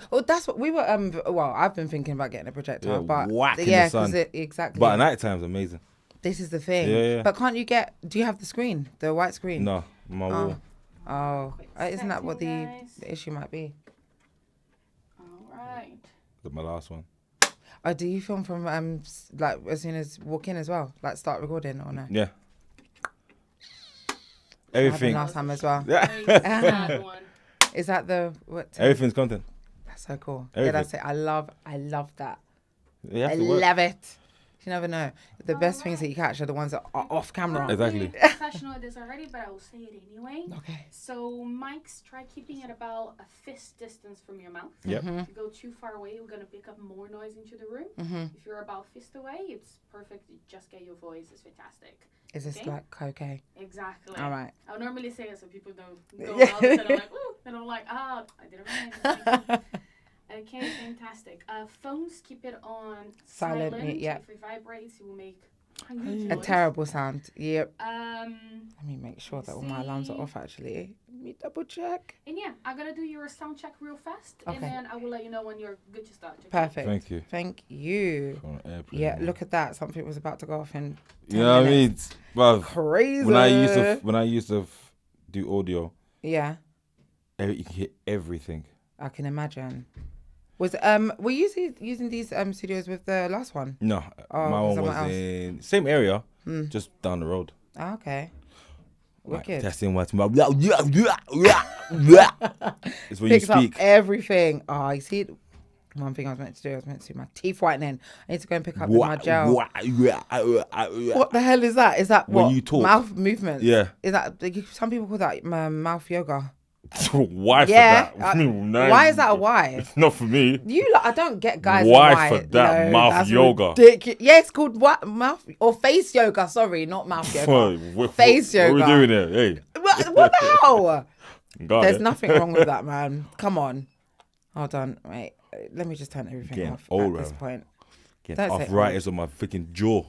Well, that's what we were. Well, I've been thinking about getting a projector, but whack in yeah, the sun. exactly. But at night time's amazing. This is the thing. Yeah. But can't you get? Do you have the screen, the white screen? No, my wall. Oh, isn't that what the issue might be? All right. That's my last one. Oh, do you film from like as soon as walk in as well? Like start recording or no? Yeah. Everything. Last time as well. Sad one. Is that the what? Everything's content. That's so cool. Everything. Yeah, that's it. I love that. You have I to work. love it. You never know. The best things that you catch are the ones that are off camera. Exactly. We're professional at this already, but I will say it anyway. Okay. So mics, try keeping it about a fist distance from your mouth. Yep. Mm-hmm. If you go too far away, you're going to pick up more noise into the room. Mm-hmm. If you're about fist away, it's perfect. You just get your voice. It's fantastic. Is this Okay. like okay? Exactly. All right. I'll normally say it so people don't go out and I'm like, ooh, and I'm like, I did it right. Okay, fantastic. Phones, keep it on Silent, silent. yeah. If it vibrates, it will make a huge A noise. terrible sound. Yep. Um, Let me make sure that all my alarms are off. Actually, let me double check. and yeah, I'm gonna do your sound check real fast, Okay. and then I will let you know when you're good to start. Okay? Perfect. Thank you. Thank you. On airplane. Yeah, look at that. Something was about to go off in 10 You know what I mean? minutes. Bruv, Crazy. when I used to do audio, Yeah, you can hear everything. I can imagine. Was were you using these studios with the last one? No, Oh, my one someone was else. in same area, Hmm. just down the road. Oh, okay. Like, Wicked. testing what's my. It's when Picks you speak. up everything. Oh, you see, one thing I was meant to do. I was meant to do my teeth whitening. I need to go and pick up my gel. What the hell is that? Is that When what? you talk. Mouth movement. Yeah. Is that some people call that mouth yoga? Why Yeah. for that? No, Why is that a why? It's not for me. I don't get guys. Why for that? No, Mouth that's yoga. ridiculous. Yeah, it's called what? Mouth or face yoga. Sorry, not mouth yoga. Face yoga. What are we doing here? Hey. What the hell? God, There's nothing wrong with that, man. Come on. Hold on. Wait. Let me just turn everything Getting off old, at this bro. point. Getting Don't say arthritis on my freaking jaw.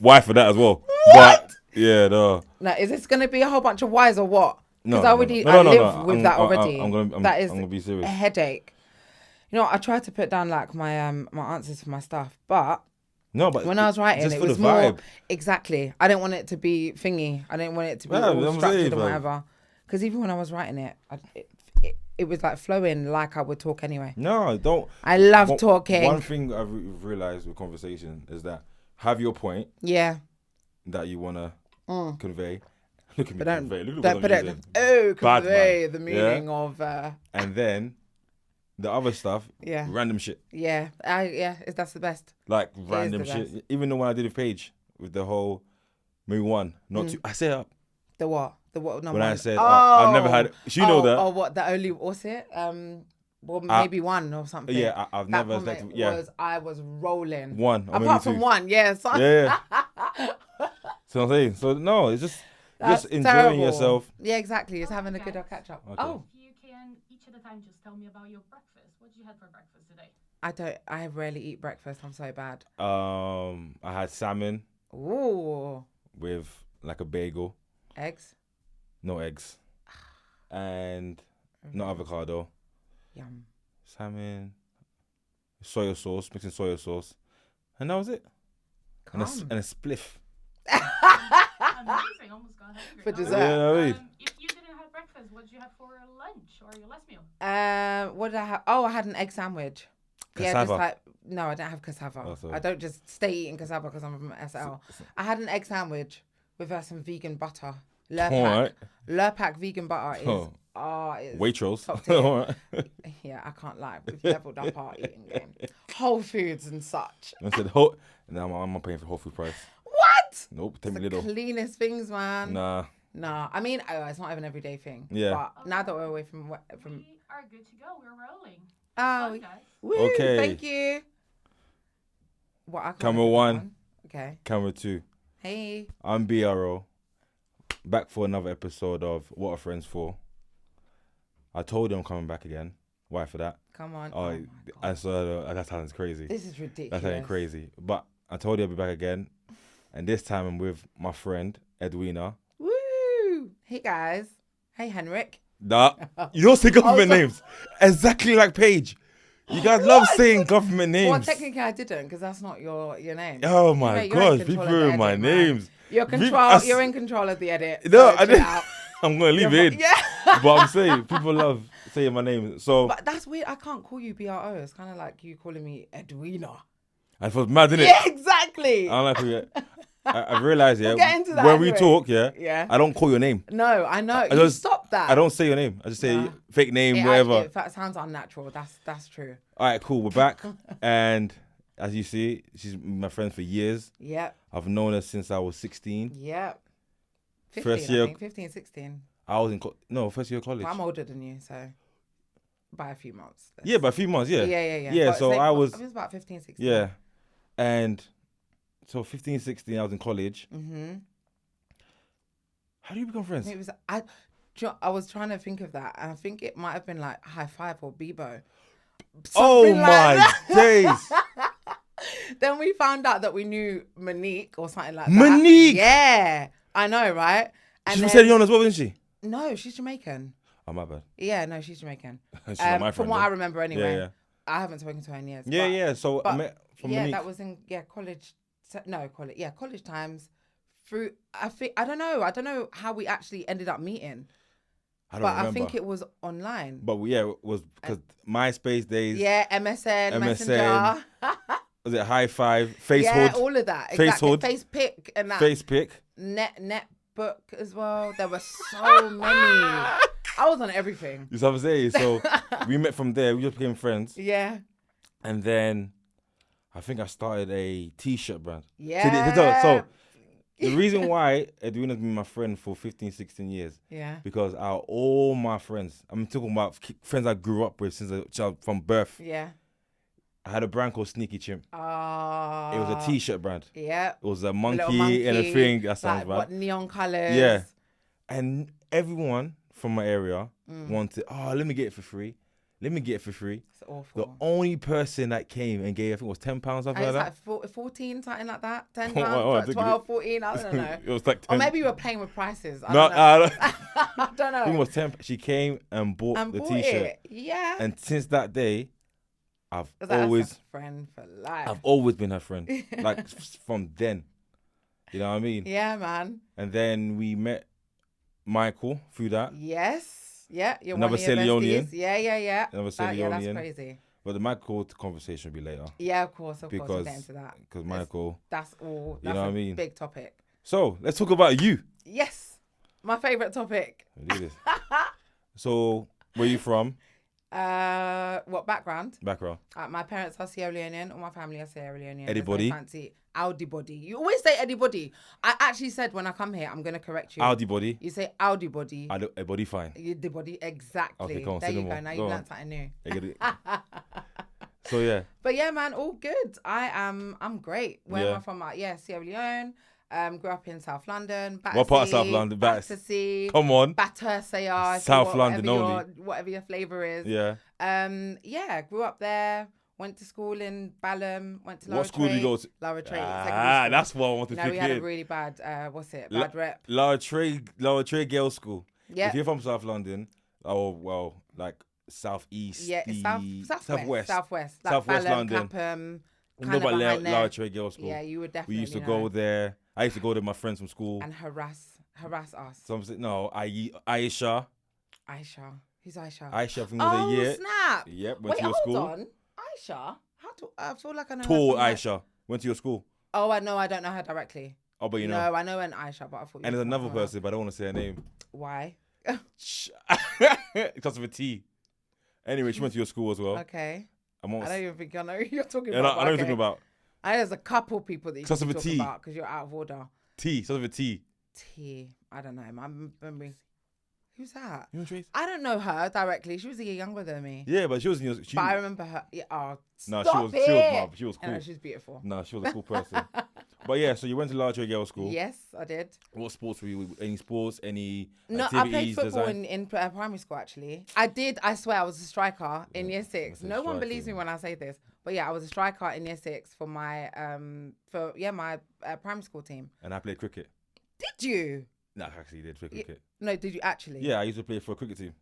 Why for that as well? But yeah, no. Now, is this going to be a whole bunch of whys or what? No, Because I live with that already. I'm gonna be serious. a headache. You know, I tried to put down like my my answers for my stuff, but No, but when I was writing, just it for was the more vibe. exactly. I didn't want it to be thingy. I didn't want it to be Yeah, all I'm structured saying, and fam. whatever. Because even when I was writing it, it was like flowing like I would talk anyway. No, don't. I love talking. One thing I've realized with conversation is that have your point Yeah. that you wanna convey. Look at me But don't, convey. Look don't what put I'm it. using. Oh, Bad convey man. the Yeah? meaning of. And then the other stuff, Yeah. random shit, Yeah. That's the best. like is random the shit. best. Even though when I did a page with the whole maybe one, not two, I set up The what? The what? No, when I one. said I've never had. You know that. Oh, what? The only what's it? Well, maybe one or something. Yeah, I've That never. comment Yeah, I was rolling. one. Or maybe Apart from two. one, yeah. So Yeah. So I'm saying. So no, it's just that's enjoying terrible. yourself. Yeah, exactly. It's having a good old catch up. Okay. Oh, You can each at a time just tell me about your breakfast. What did you have for breakfast today? I rarely eat breakfast. I'm so bad. I had salmon Ooh, with like a bagel, eggs. no eggs, and no avocado. Yum. Salmon, soy sauce, mixing soy sauce, and that was it. And a, Calm. and a spliff. Amazing, almost got hungry. For All dessert. Yeah, I mean. If you didn't have breakfast, what did you have for lunch or your last meal? What did I have? Oh, I had an egg sandwich. Yeah, just Cassava. like no, I don't have cassava. Oh, sorry. I don't just stay eating cassava because I'm from SL. I had an egg sandwich with some vegan butter. Alright. Lurpak vegan butter is it's Waitrose. top tier. Alright. Yeah, I can't lie. We've leveled up our eating game. Whole Foods and such. I said, now I'm not paying for Whole Food price. What? Nope, take The me little. cleanest things, man. Nah. Nah, I mean, it's not even an everyday thing. Yeah. But now that we're away from We are good to go. We're rolling. oh, Guys. woo, Okay. thank you. What? I can't Camera remember one. that Okay. Camera 2. Hey. I'm BRO. Back for another episode of What Are Friends For. I told you I'm coming back again. Why for that? Come on. Oh, my God. I saw that sounds crazy. This is ridiculous. That sounds crazy. But I told you I'll be back again. And this time I'm with my friend, Edwina. Woo! Hey guys. Hey Henrik. Nah, you don't say government names. Exactly like Paige. You guys love saying government names. Well, technically I didn't, because that's not your name. Oh my gosh, people ruin my names. You're in control of the edit. No, so I didn't. out. I'm gonna leave it in. Yeah. But I'm saying people love saying my name. So But that's weird. I can't call you BRO. It's kind of like you calling me Edwina. I felt mad, didn't it? Yeah, exactly. I don't like it. I realize, yeah, We'll get into that when anyway. we talk, yeah, Yeah. I don't call your name. No, I know. I You just- stop that. I don't say your name. I just say Nah. fake name, whatever. It sounds unnatural. That's true. All right, cool. We're back. And as you see, she's my friend for years. Yep. I've known her since I was 16. Yep. 15, First year- I think. 15, 16. I was in, first year of college. Well, I'm older than you, so by a few months. Yeah, by a few months, yeah. Yeah. Yeah, But so say- I was, I was about 15, 16. yeah. And so 15, 16, I was in college. Mm-hmm. How do you become friends? It was I was trying to think of that, and I think it might have been like High Five or Bebo. Oh Something like my that. days. Then we found out that we knew Monique or something like that. Monique? Yeah, I know, right? She then- was Sierra Leone as well, wasn't she? No, she's Jamaican. Oh, my bad. Yeah, no, she's Jamaican. She's not my friend. From what then. I remember, anyway. Yeah. I haven't spoken to her in years. Yeah, but- yeah. So I but met from yeah, Monique. that was in college. No, college times. Through I don't know how we actually ended up meeting, I don't but remember. I think it was online. But yeah, it was because MySpace days. Yeah, MSN, Messenger. Was it High Five, Facehood, Yeah, all of that. Exactly. Facehood. Face pick and that. Facepick? Netbook as well. There were so many. I was on everything. You know what I'm saying? So we met from there. We just became friends, Yeah. and then I think I started a T-shirt brand. Yeah. So the reason why Edwina's been my friend for 15, 16 years, Yeah. because out of all my friends, I'm talking about friends I grew up with since a child from birth. Yeah. I had a brand called Sneaky Chimp. It was a T-shirt brand. Yeah. It was a Little monkey and a thing. That sounds like, bad. what, neon colours. Yeah. And everyone from my area Mm. wanted, let me get it for free. Let me get it for free. It's awful. The only person that came and gave, I think it was £10, something And like it's that. like 14, something like that. 10 Oh, pounds, I 12, 14, I don't know. It was like 10. Or maybe you were playing with prices. I No, don't know. I don't- I don't know. I think it was 10. She came and bought And the bought T-shirt. it. Yeah. And since that day, I've That's a always friend for life. been her friend. Like from then. You know what I mean? Yeah, man. And then we met Michael through that. Yes. Yeah. You're Another one of your Sierra Leonean. besties. Yeah. Another Yeah, that's Leonean. crazy. But the Michael conversation will be later. Yeah, of course. We'll Because get into that. Michael. That's all. You know That's what I a mean? big topic. So let's talk about you. Yes. My favourite topic. Let's do this. So where you from? What background? Background. My parents are Sierra Leonean. All my family are Sierra Leonean. Eddie There's no body? fancy Audi body. You always say Eddie body. I actually said when I come here, I'm gonna correct you. Audi body. You say Audi body. A body fine. You the body exactly. Okay, come on, there say you no go. more. Now Go you've on. learned something new. I get it. So yeah. But yeah, man, all good. I'm great. Where am Yeah. I from? Sierra Leone. Grew up in South London. Battersea, What part of South London? Battersea. Come on. Battersea. South London Whatever your flavour is. Yeah. Yeah, grew up there. Went to school in Balham. Went to Lara What school did you go to? Lara Trade. That's what I wanted No, to we had a get. really bad, bad rep. Lara Trade Girls School. Yeah. If you're from South London, like southeast. Yeah, southwest. Like Southwest Balham, London. Clapham, You kind know of about behind there. Lara Trade Girls School. Yeah, you would We definitely used to know. go there. I used to go there with my friends from school. And harass us. Some say, no, Aisha. Aisha. Who's Aisha? Aisha, I think was Oh, a year. snap. Yep, went Wait, to your hold school. on. Aisha? I feel like I know her Tall from, like- Aisha. Went to your school. Oh, I know. I don't know her directly. Oh, but you know. No, I know an Aisha, but I thought you And there's were another talking about person, but I don't want to say her name. her. Why? Because of a T. Anyway, she went to your school as well. Okay. I I don't even think I know who you're talking Yeah, about. I know what you're but talking okay. about. There's a couple people that you Because can of a talk T. about because you're out of order. T. Because of a T. T. I don't know. My memory. Who's that? You know Trace? I don't know her directly. She was a year younger than me. Yeah, but she was in your. But I remember her. Yeah, oh, No, stop she was it. she was I know, cool. she's beautiful. No, she was a cool person. But yeah, so you went to Lara Trade Girls School. Yes, I did. What sports were you? Any sports? Any No, activities? I played football design? in primary school, actually. I did. I swear, I was a striker in year 6. a No one striker. believes me when I say this. But yeah, I was a striker in year 6 for my my primary school team. And I played cricket. Did you? No, I actually did play cricket. No, did you actually? Yeah, I used to play for a cricket team.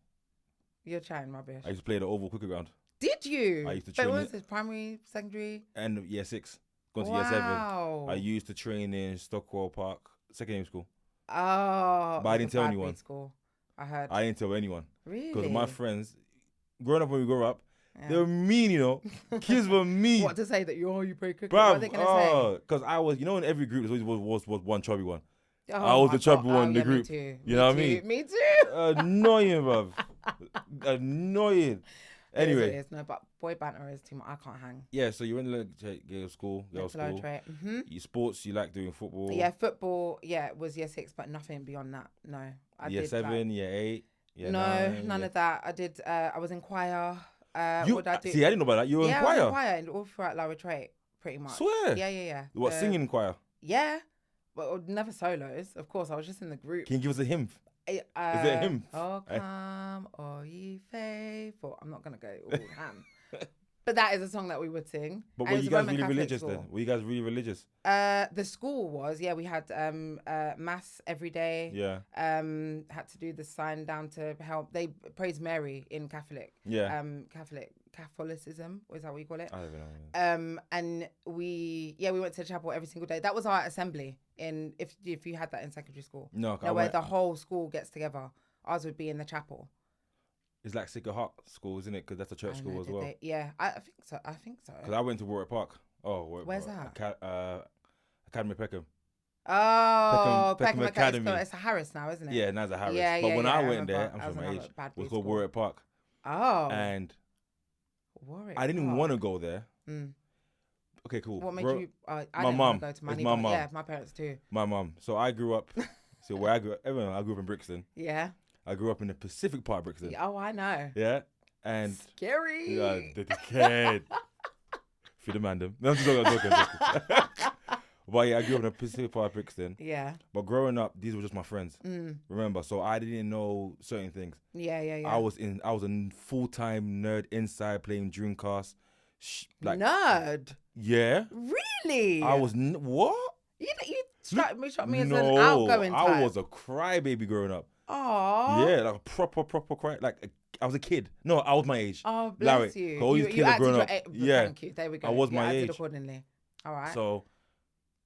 You're chatting rubbish. I used to play the oval cricket ground. Did you? I used to But train what it. was this? Primary, secondary? And year 6. Gone to year 7. Wow. I used to train in Stockwell Park, secondary school. Oh. But I it didn't was a tell bad anyone. School. I heard. I didn't tell anyone. Really? Because my friends, growing up when we grew up, Yeah. they were mean, you know. Kids were mean. What to say that you play cricket? What are they going to say? Because I was, in every group, there always was one chubby one. Oh I was my the chubby God. one in the Yeah, group. Me too. You know what I mean? Me too. Annoying, bruv. Annoying. Anyway. It is. No, but boy banter is too much. I can't hang. Yeah, so you went to girls' school. Mm-hmm. You sports, you like doing football. Yeah, football. Yeah, it was year 6, but nothing beyond that. No, year 7, year 8. Year no, 9, none of that. I did. I was in choir. What did I do? See, I didn't know about that. You were in I was choir. in choir and all throughout Lara Trait, pretty much. Swear. Yeah. What, singing in choir? Yeah, but never solos. Of course, I was just in the group. Can you give us a hymn? Is it a hymn? Oh, come, all ye faithful. I'm not gonna go all ham. But that is a song that we would sing. But And were it's you a guys Roman really Catholic religious school. then? Were you guys really religious? The school was, yeah. We had mass every day. Yeah. Had to do the sign down to help. They praise Mary in Catholic. Yeah. Catholicism, is that what you call it? I don't know. And we went to the chapel every single day. That was our assembly. If you had that in secondary school. No, where the whole school gets together. Ours would be in the chapel. It's like Sacred Heart School, isn't it? Because that's a church school as well. Yeah, I think so. Because I went to Warwick Park. Oh, where's that? Academy Peckham. Oh, Peckham Academy. It's a Harris now, isn't it? Yeah, now it's a Harris. Yeah, but when I I went there, remember. I'm sure my age, Bad it was boy called school. Warwick Park. Oh. And Warwick I didn't Park. want to go there. Mm. Okay, cool. What made you? I my didn't mum. want to go to It's my my mum. Yeah, my parents too. My mum. So I grew up. So where I grew up, I grew up in Brixton. Yeah. I grew up in the Pacific part of Brixton. Oh, I know. Yeah. And Scary. yeah, the kid. Feed the man them. No, I'm joking. But yeah, I grew up in the Pacific part of Brixton. Yeah. But growing up, these were just my friends. Remember, so I didn't know certain things. Yeah. I was a full-time nerd inside playing Dreamcast. Nerd. Yeah. Really? I was what? You struck me as an outgoing type. I was a crybaby growing up. Aww. Yeah, like a proper cry. I was a kid. No, I was my age. Oh, bless you. All these kids are growing up. Yeah. Thank you. There we go. I was you my acted age. accordingly. All right. So,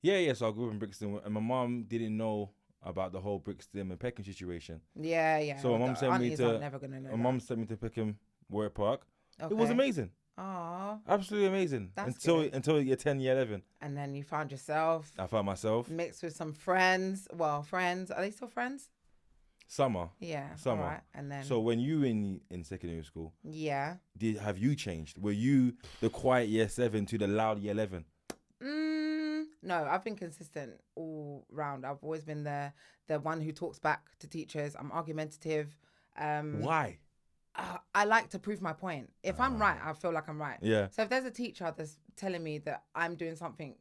yeah. So I grew up in Brixton, and my mom didn't know about the whole Brixton and Peckham situation. Yeah. So my mom sent me to. Never gonna know My mom sent me to Peckham Warwick Park. Okay. It was amazing. Aww. Absolutely amazing. That's until year 10, year 11. And then you found yourself. I found myself. Mixed with some friends. Well, friends. Are they still friends? Summer. Yeah. Summer. All right. And then. So when you were in secondary school, yeah. have you changed? Were you the quiet year 7 to the loud year 11? No, I've been consistent all round. I've always been the one who talks back to teachers. I'm argumentative. Why? I like to prove my point. If I'm right, I feel like I'm right. Yeah. So if there's a teacher that's telling me that I'm doing something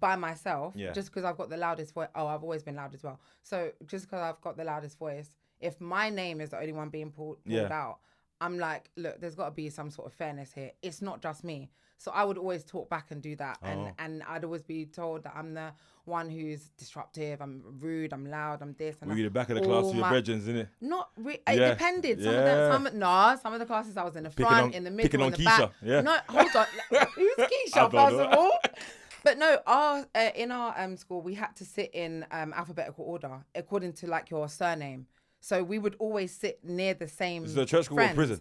by myself, just because I've got the loudest voice. Oh, I've always been loud as well. So just because I've got the loudest voice, if my name is the only one being pulled out, I'm like, look, there's got to be some sort of fairness here. It's not just me. So I would always talk back and do that. And I'd always be told that I'm the one who's disruptive, I'm rude, I'm loud, I'm this. And Were you the back of the class with your brethrens, innit? It depended. Some of the classes I was in the front, in the middle, in the back. Yeah. No, hold on. Who's Keisha, first of all? But no, in our school, we had to sit in alphabetical order according to like your surname. So we would always sit near the same. Is it a church school friends. or prison?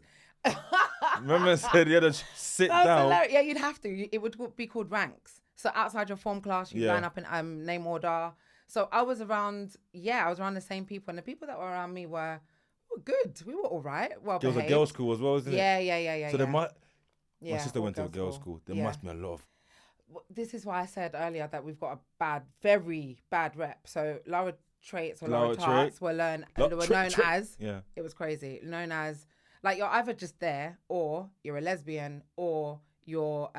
Remember I said you had to sit down. Hilarious. Yeah, you'd have to. It would be called ranks. So outside your form class, you line up in name order. So I was around the same people. And the people that were around me were good. We were all right. Well, there was a girls' school as well, isn't it? Yeah. So my Yeah, sister went to a girls' school. There must be a lot of. This is why I said earlier that we've got a very bad rep. So Lara Traits or Lara Tarts were known as. Yeah. It was crazy. Known as, like, you're either just there, or you're a lesbian, or you're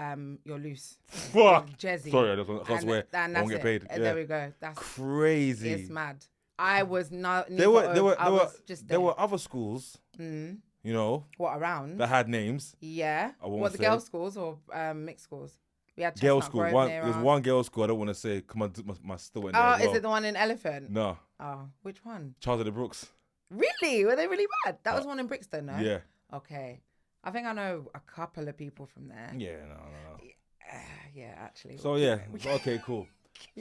loose. Fuck. Jezzy. Sorry, I can't swear. I won't get paid. And there we go. That's crazy. It's mad. I was not. There were other schools. You know. What around? That had names. Yeah. I won't What, the say. girls' schools or mixed schools? We had Girls' school. Grove There's one girls' school. I don't want to say. Come on, my still went there. Oh, as well. is it the one in Elephant? No. Oh, which one? Charles of the Brooks. Really? Were they really bad? That was one in Brixton, no? Yeah. Okay. I think I know a couple of people from there. Yeah, no. Yeah, actually. So yeah, okay, cool.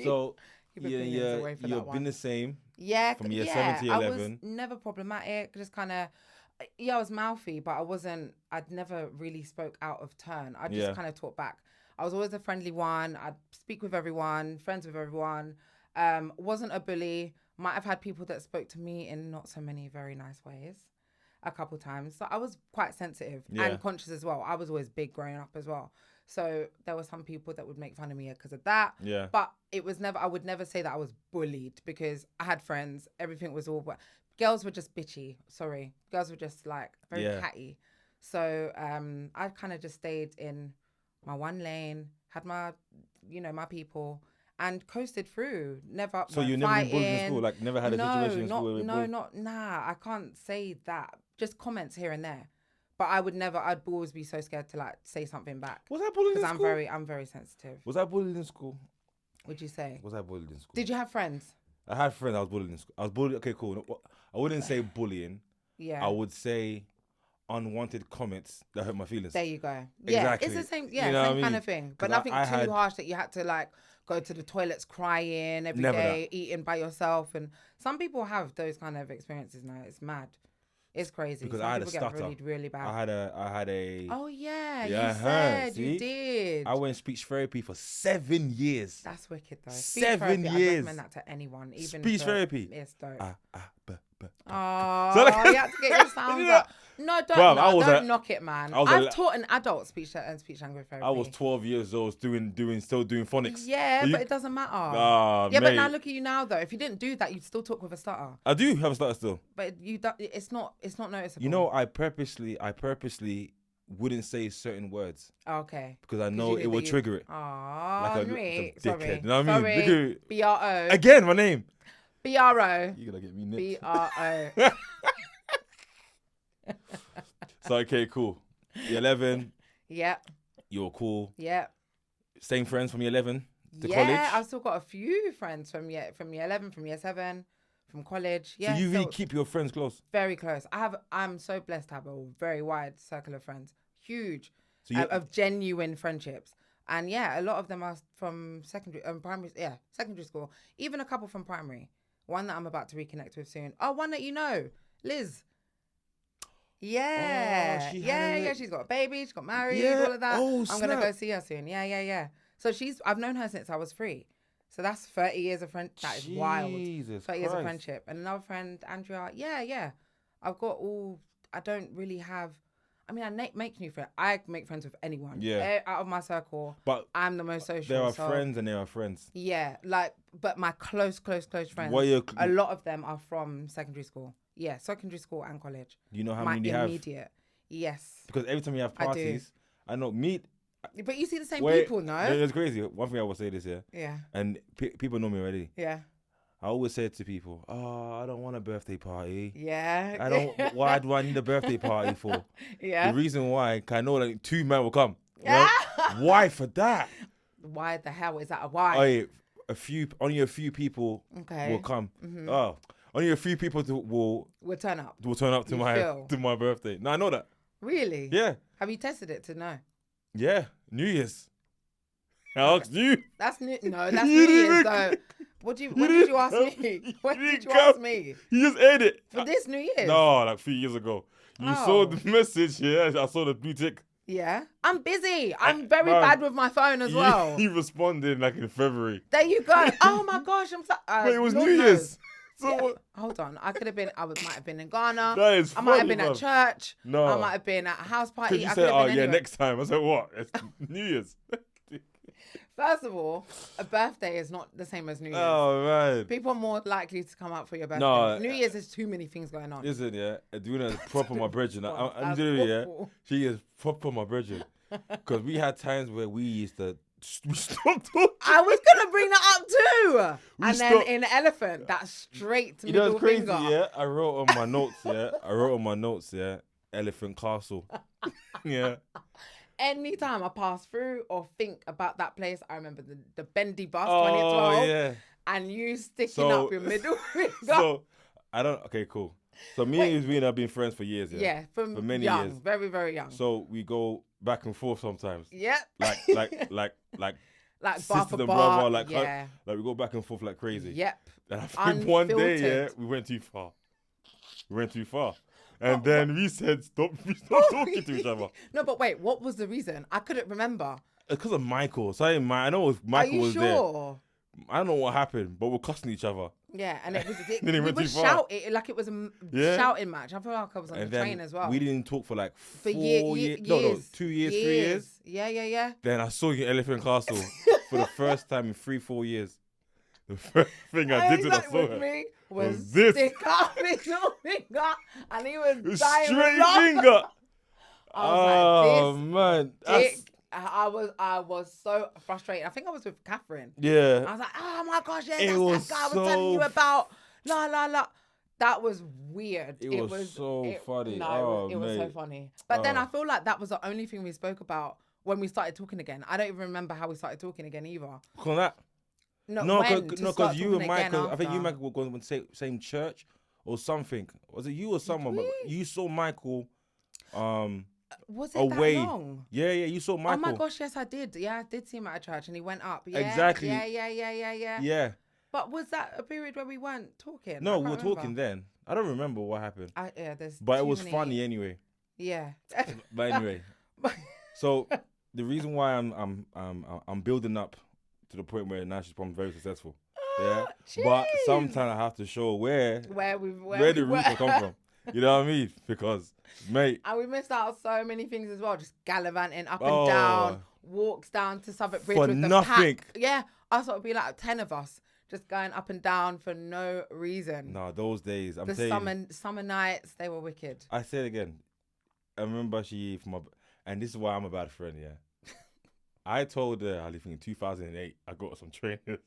So Keep your opinions away from that you've been one. the same. Yeah, from year 7 to I 11. was never problematic. Just kind of, I was mouthy, but I'd never really spoke out of turn. I just kind of talked back. I was always a friendly one. I'd speak with everyone, friends with everyone. Wasn't a bully. Might have had people that spoke to me in not so many very nice ways a couple times. So I was quite sensitive and conscious as well. I was always big growing up as well. So there were some people that would make fun of me because of that. Yeah. But it was never, I would never say that I was bullied because I had friends. Everything was all, girls were just bitchy. Sorry. Girls were just like very catty. So I kind of just stayed in my one lane, had my, my people and coasted through. Never. So you never been bullied in school? Like never had a situation in school where I can't say that. Just comments here and there. But I'd always be so scared to like say something back. Was I bullied in school? Because I'm very sensitive. Was I bullied in school? What'd you say? Was I bullied in school? Did you have friends? I had friends I was bullied in school. I was bullied. Okay, cool. I wouldn't say bullying. Yeah. I would say unwanted comments that hurt my feelings. There you go. Exactly. Yeah, it's the same. Yeah, same kind of thing. But nothing I too harsh that you had to like go to the toilets crying every day, eating by yourself. And some people have those kind of experiences now. It's mad. It's crazy. Because some I had a people stutter. Get bullied really bad. I had a. Oh yeah, Yeah, you said see? you did. I went in speech therapy for 7 years. That's wicked though. 7 therapy, years. I recommend that to anyone. Even Speech therapy. It's dope. Oh, So you have to get your sounds up. No, don't knock it, man. I've taught an adult speech language therapy. I was 12 years old, still doing phonics. Yeah, but it doesn't matter. Mate. But now look at you now, though. If you didn't do that, you'd still talk with a stutter. I do have a stutter still. But it's not noticeable. You know, I purposely wouldn't say certain words. Okay. Because I know it will trigger it. Like a sorry. dickhead. You know what I mean? Sorry. B-R-O. Again, my name. B-R-O. You're gonna get me nicked. B-R-O. So, okay, cool. Year 11. Yep. You're cool. Yep. Same friends from year 11 to college? Yeah, I've still got a few friends from year 11, from year 7, from college. Yeah. So you really keep your friends close? Very close. I'm so blessed to have a very wide circle of friends. Huge. Of genuine friendships. And yeah, a lot of them are from secondary school. Even a couple from primary. One that I'm about to reconnect with soon. Oh, one that you know, Liz. Yeah. She's got a baby. She's got married. All of that. Oh, I'm gonna go see her soon. Yeah. So I've known her since I was 3. So that's 30 years of friendship. That is wild. 30 years of friendship. And another friend, Andrea. Yeah. I've got I don't really have. I mean, I make new friends. I make friends with anyone. Yeah. Out of my circle. But I'm the most social. There are friends and there are friends. Yeah. But my close friends. A lot of them are from secondary school. Yeah, secondary school and college. Do you know how many you have? Immediate. Yes. Because every time you have parties, I know But you see the same people, no? It's crazy. One thing I will say this, yeah? Yeah. And people know me already. Yeah. I always say to people, I don't want a birthday party. Yeah. Why do I need a birthday party for? Yeah. The reason why, because I know like 2 men will come. Yeah. Why for that? Why the hell is that a why? Only a few people will come. Mm-hmm. Oh. Only a few people will turn up. Will turn up to my birthday. No, I know that. Really? Yeah. Have you tested it to know? Yeah, New Year's. I asked you. That's New Year's though. What did you ask me? What did you ask me? You just ate it. For this New Year's? No, like a few years ago. You saw the message, yeah. I saw the blue tick. Yeah. I'm busy. I'm very bad with my phone as well. You responded like in February. There you go. Oh my gosh, I'm so... Wait, it was Lord New Year's. So hold on. I might have been in Ghana. That is funny, I might have been at church. No. I might have been at a house party. You said, next time. I said, what? It's New Year's. First of all, a birthday is not the same as New Year's. Oh, man. People are more likely to come out for your birthday. No, New Year's is too many things going on. Isn't it? Edwina is proper my brethren. I'm doing it, yeah. She is proper my brethren. Because we had times where we stopped talking. I was going to bring that up too. Then in Elephant, that's straight to middle crazy, finger. Yeah. I wrote on my notes, yeah. Elephant Castle. Yeah. Anytime I pass through or think about that place, I remember the bendy bus 2012. Yeah. And you sticking up your middle finger. So, okay, cool. So me and Edwina have been friends for years. Yeah, for many young, years. very, very young. So we go back and forth sometimes. Yep. Like like sisters and bar, brother. yeah. Like we go back and forth like crazy. Yep. And I think one day, we went too far. And then we said, stop talking to each other. No, but wait, what was the reason? I couldn't remember. It's because of Michael. So I know Michael was there. Are you sure? I don't know what happened, but we're cussing each other. Yeah, and it was we were shouting like it was a shouting match. I feel like I was on the train as well. We didn't talk for like 4 years. Years. No, 2 years, 3 years. Yeah. Then I saw you in Elephant Castle for the first time in 3-4 years. The first thing I did when I saw her was this. Stick up his little finger, and he was dying. Straight finger. I was like, man. Dick. I was so frustrated. I think I was with Catherine. Yeah. I was like, oh my gosh, yeah, that's that guy I was telling you about. La. That was weird. It was so funny. No, it was so funny. But then I feel like that was the only thing we spoke about when we started talking again. I don't even remember how we started talking again either. Call that? No, because you and Michael, I think you and Michael were going to the same church or something. Was it you or someone? But you saw Michael. Was it away. That long? Yeah, you saw Michael. Oh my gosh, yes, I did. Yeah, I did see him at a church and he went up. Yeah, exactly. Yeah. Yeah. But was that a period where we weren't talking? No, we were talking then. I don't remember what happened. But it was funny anyway. Yeah. But anyway, so the reason why I'm building up to the point where now she's probably very successful. Yeah. Jeez. But sometimes I have to show where the roots have come from. You know what I mean? Because, mate. And we missed out on so many things as well. Just gallivanting up and down, walks down to Southwark Bridge with nothing. The pack. Yeah. I thought it'd be like 10 of us just going up and down for no reason. No, those days. Summer nights, they were wicked. I say it again. I remember and this is why I'm a bad friend, yeah. I told her, I think in 2008, I got some trainers.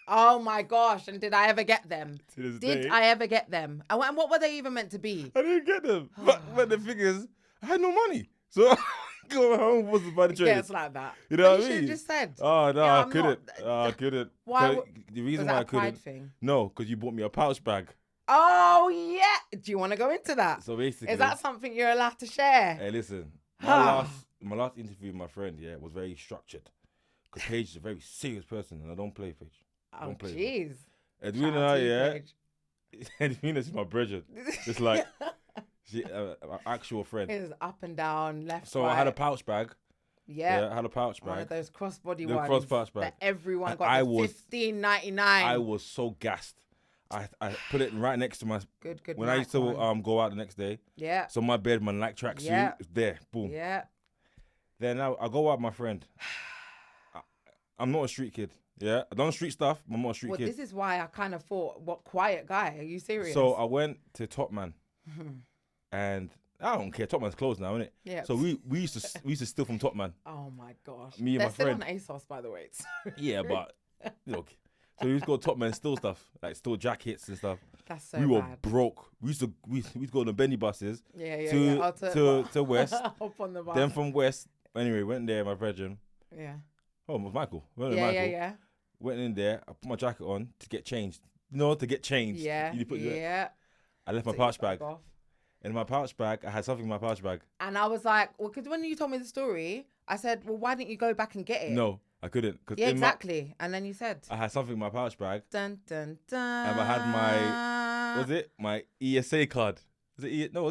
Oh my gosh! And did I ever get them? To this day. Did I ever get them? And what were they even meant to be? I didn't get them. but the thing is, I had no money, so going home was to buy the trainers. It's like that. You know what I mean? You should have just said. Oh no, I couldn't. I couldn't. Why? The reason why I couldn't. Thing? No, because you bought me a pouch bag. Oh yeah. Do you want to go into that? So basically, is that something you're allowed to share? Hey, listen. My last interview with my friend, was very structured. Because Paige is a very serious person, and I don't play Paige. Oh, jeez. Edwina, Edwina's my brethren. It's like, she, actual friend. It was up and down, left, So right. I had a pouch bag. Yeah. I had a pouch bag. One of those crossbody ones. The pouch bag. That everyone got $15.99. I was so gassed. I put it right next to my... Good when I used to go out the next day. Yeah. So my bed, my Nike tracksuit, is there. Boom. Yeah. Then I go out with my friend. I'm not a street kid. Yeah, I done street stuff, but I'm not a street kid. This is why I kind of thought, what quiet guy? Are you serious? So I went to Top Man, and I don't care. Top Man's closed now, isn't it? Yeah. So we used to steal from Top Man. Oh my gosh. Me and my friend. They're still on ASOS, by the way. Yeah, but look. So we used to go to Top Man and steal stuff, like steal jackets and stuff. That's so We were bad. broke. We used to go on the Benny buses. To West. Hop on the bus. Then from West, anyway, went there, my brethren. Yeah. Oh, it was Michael. Yeah. Went in there. I put my jacket on to get changed. To get changed. Yeah. I left my pouch bag. In my pouch bag, I had something in my pouch bag. And I was like, well, because when you told me the story, I said, well, why didn't you go back and get it? No, I couldn't. Yeah, exactly. And then you said, I had something in my pouch bag. Dun, dun, dun. And I had my ESA card. Was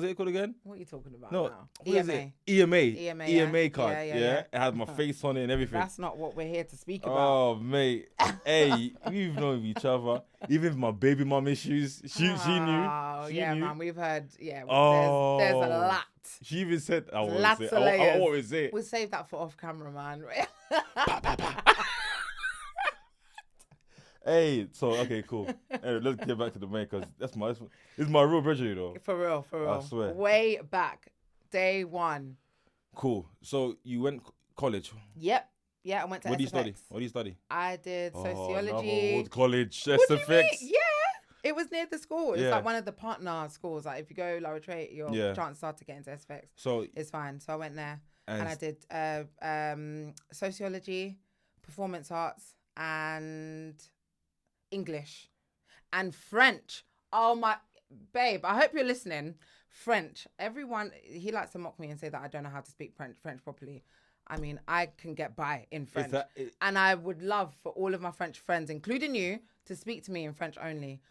it called again? What are you talking about now? EMA. Is it? EMA card. Yeah. It had my face on it and everything. That's not what we're here to speak about. Oh, mate. Hey, we've known each other. Even with my baby mom issues, she knew. Oh, yeah, knew. man. We've heard, there's a lot. She even said, I won't Lots say of layers. I won't say it. We'll save that for off camera, man. Hey, so okay, cool. Anyway, let's get back to the main because this is my real bridge, you know. For real. I swear. Way back, day one. Cool. So you went college. Yep. Yeah, I went to What SFX. do you study? I did sociology. Old college, What do you SFX. mean? Yeah, it was near the school. It's Yeah. like one of the partner schools. Like if you go Lower Trait, your chances are to get into SFX. So it's fine. So I went there and I did sociology, performance arts, and English and French. Oh my, babe, I hope you're listening. French. Everyone, he likes to mock me and say that I don't know how to speak French properly. I mean, I can get by in French. And I would love for all of my French friends, including you, to speak to me in French only.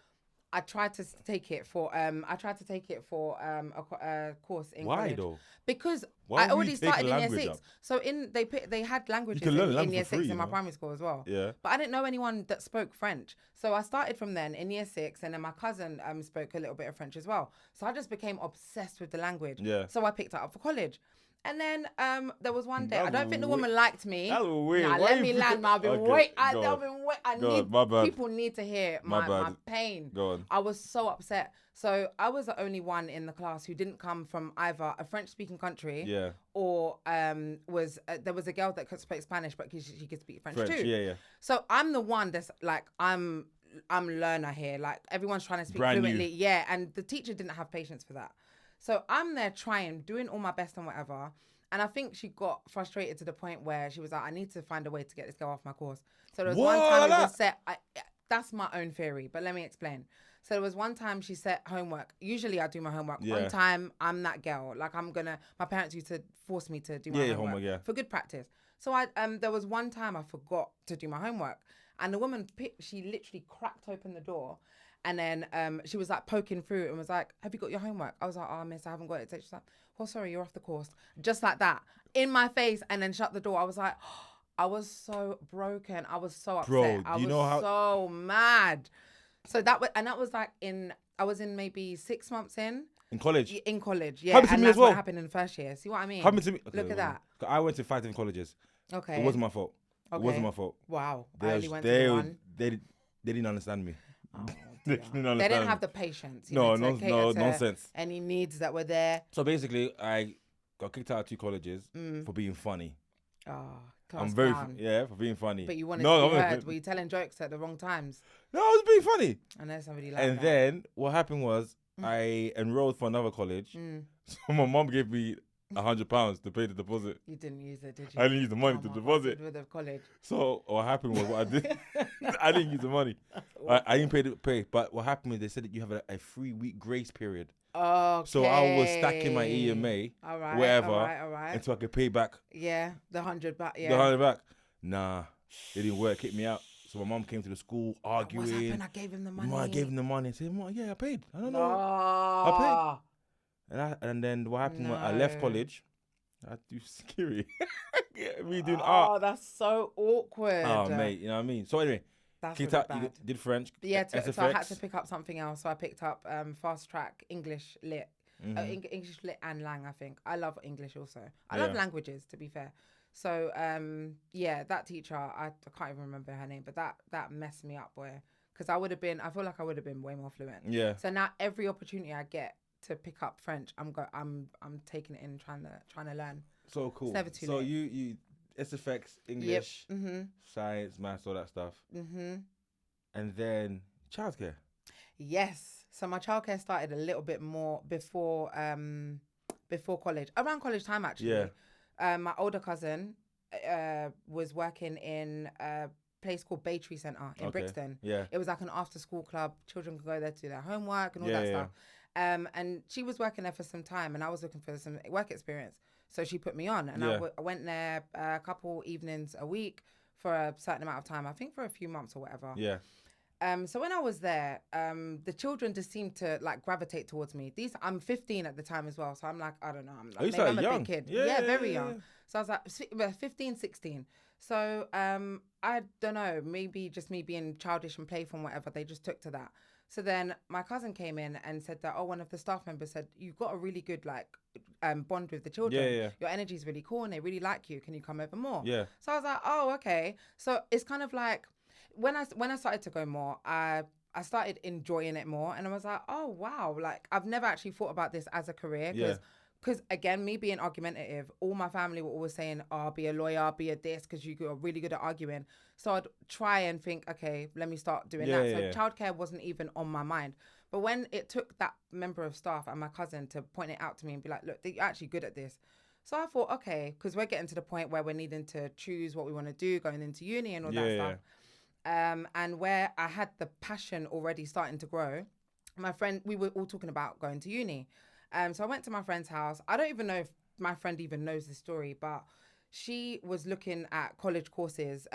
I tried to take it for a course in college. Why though? Because I already started in year 6. Up? So they had languages in year 6 in my primary school as well. Yeah. But I didn't know anyone that spoke French. So I started from then in year 6, and then my cousin spoke a little bit of French as well. So I just became obsessed with the language. Yeah. So I picked it up for college. And then there was one day, I don't think the woman liked me. That was weird. Nah, let me land, man. People need to hear my pain. Go on. I was so upset. So I was the only one in the class who didn't come from either a French-speaking country, or there was a girl that could speak Spanish, but she could speak French too. Yeah. So I'm the one that's like, I'm learner here. Like everyone's trying to speak fluently. Yeah, and the teacher didn't have patience for that. So I'm there doing all my best and whatever. And I think she got frustrated to the point where she was like, I need to find a way to get this girl off my course. So there was one time it was set, that's my own theory, but let me explain. So there was one time she set homework. Usually I do my homework. One time I'm that girl. Like my parents used to force me to do my homework for good practice. So there was one time I forgot to do my homework. And the woman, she literally cracked open the door. And then she was like poking through and was like, have you got your homework? I was like, oh, miss, I haven't got it. She's like, oh, sorry, you're off the course. Just like that, in my face, and then shut the door. I was like, I was so broken. I was so upset. Bro, I was so mad. So that was like I was in maybe 6 months in. In college? In college, yeah. Happened to me that's as well. What happened in the first year. See what I mean? Happened to me. Okay, Look at that. I went to 5 different colleges. Okay. It wasn't my fault. Okay. It wasn't my fault. Wow. I only went to one. They didn't understand me. Oh, they didn't have the patience. Nonsense. Any needs that were there. So basically, I got kicked out of 2 colleges for being funny. Oh, I'm very for being funny. But you wanted to be heard. Were you telling jokes at the wrong times? No, I was being funny. I know somebody like that. And then what happened was I enrolled for another college. So my mom gave me £100 to pay the deposit. You didn't use it, did you? I didn't use the money to deposit. With the college. So what happened was what I did. I didn't use the money. I didn't pay. But what happened was they said that you have a 3-week grace period. Okay. So I was stacking my EMA, whatever, until I could pay back. Yeah, the 100 back. Yeah. The 100 back. Nah, it didn't work. Kicked me out. So my mom came to the school arguing. What happened? I gave him the money. I gave him the money and said, Mom, yeah, I paid. I don't know. I paid. And then what happened was I left college. I had to do scary. Me doing art. Oh, that's so awkward. Oh, mate, you know what I mean? So anyway, that's really bad. You did French. Yeah, so I had to pick up something else. So I picked up fast track English lit. English lit and Lang, I think. I love English also. I love languages, to be fair. So, that teacher, I can't even remember her name, but that messed me up, boy. Because I feel like I would have been way more fluent. Yeah. So now every opportunity I get to pick up French, I'm taking it in, trying to learn. So cool. It's never too late. So you SFX, English, science, maths, all that stuff. And then childcare. Yes. So my childcare started a little bit more before college, around college time actually. Yeah. My older cousin was working in a place called Baytree Centre in Brixton. Yeah. It was like an after school club. Children could go there to do their homework and all that stuff. And she was working there for some time and I was looking for some work experience. So she put me on and I went there a couple evenings a week for a certain amount of time. I think for a few months or whatever. Yeah. So when I was there, the children just seemed to like gravitate towards me. I'm 15 at the time as well. So I'm like, I don't know. Maybe I'm a big kid. Yeah, very young. So I was like 15, 16. So I don't know, maybe just me being childish and playful and whatever, they just took to that. So then my cousin came in and said that, one of the staff members said, you've got a really good bond with the children. Yeah. Your energy is really cool and they really like you. Can you come over more? Yeah. So I was like, oh, okay. So it's kind of like, when I started to go more, I started enjoying it more. And I was like, oh, wow. Like, I've never actually thought about this as a career. Because, again, me being argumentative, all my family were always saying, be a lawyer, be a this, because you're really good at arguing. So I'd try and think, okay, let me start doing that. So childcare wasn't even on my mind. But when it took that member of staff and my cousin to point it out to me and be like, look, you're actually good at this. So I thought, okay, because we're getting to the point where we're needing to choose what we want to do, going into uni and all that stuff. And where I had the passion already starting to grow, my friend, we were all talking about going to uni. So I went to my friend's house. I don't even know if my friend even knows the story, but she was looking at college courses,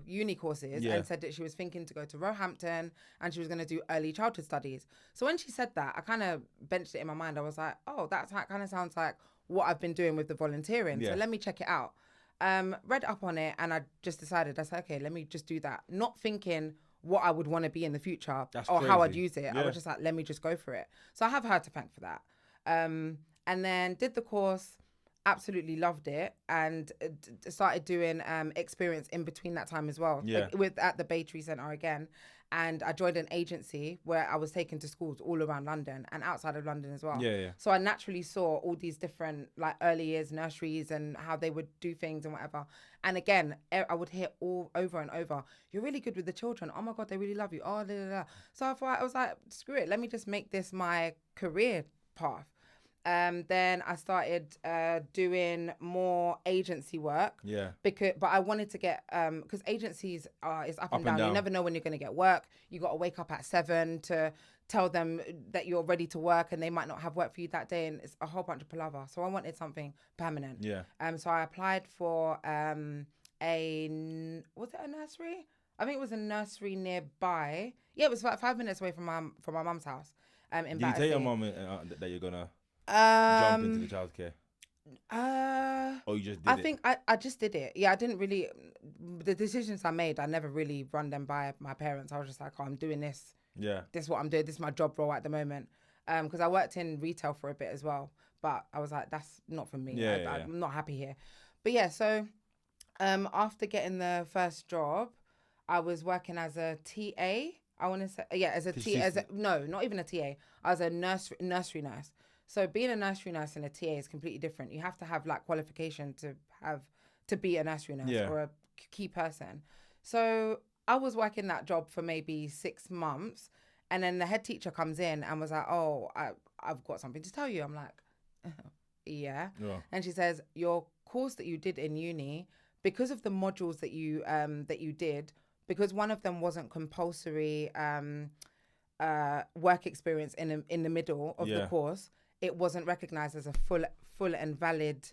uni courses, and said that she was thinking to go to Roehampton and she was going to do early childhood studies. So when she said that, I kind of benched it in my mind. I was like, oh, that kind of sounds like what I've been doing with the volunteering. So let me check it out. Read up on it, and I just decided, I said, okay, let me just do that. Not thinking what I would want to be in the future how I'd use it. I was just like, let me just go for it. So I have her to thank for that. And then did the course. Absolutely loved it, and started doing experience in between that time as well. At the Bay Tree Centre again, and I joined an agency where I was taken to schools all around London and outside of London as well. So I naturally saw all these different like early years nurseries and how they would do things and whatever. And again, I would hear all over and over, "You're really good with the children. Oh my God, they really love you." Oh, blah, blah, blah. So I was like, screw it, let me just make this my career path. Then I started doing more agency work. But I wanted to get because agencies is up and down. You never know when you're going to get work. You got to wake up at 7 to tell them that you're ready to work, and they might not have work for you that day, and it's a whole bunch of palaver. So I wanted something permanent. So I applied for was it a nursery? I think it was a nursery nearby. Yeah, it was like 5 minutes away from my mum's house. In Did you tell your mum that you're gonna jump into the childcare? Or you just did it? I think I just did it. Yeah, I didn't really. The decisions I made, I never really run them by my parents. I was just like, oh, I'm doing this. This is what I'm doing. This is my job role at the moment. Because I worked in retail for a bit as well. But I was like, that's not for me. I'm not happy here. But yeah, so after getting the first job, I was working as a TA. I want to say, as a TA. No, not even a TA. I was a nursery nurse. So being a nursery nurse and a TA is completely different. You have to have like qualification to be a nursery nurse or a key person. So I was working that job for maybe 6 months, and then the head teacher comes in and was like, "Oh, I've got something to tell you." I'm like, yeah. And she says, "Your course that you did in uni, because of the modules that you did, because one of them wasn't compulsory work experience in the middle of the course, it wasn't recognized as a full and valid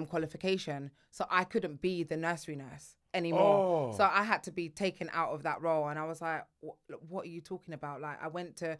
qualification. So I couldn't be the nursery nurse anymore. So I had to be taken out of that role. And I was like, what are you talking about? Like I went to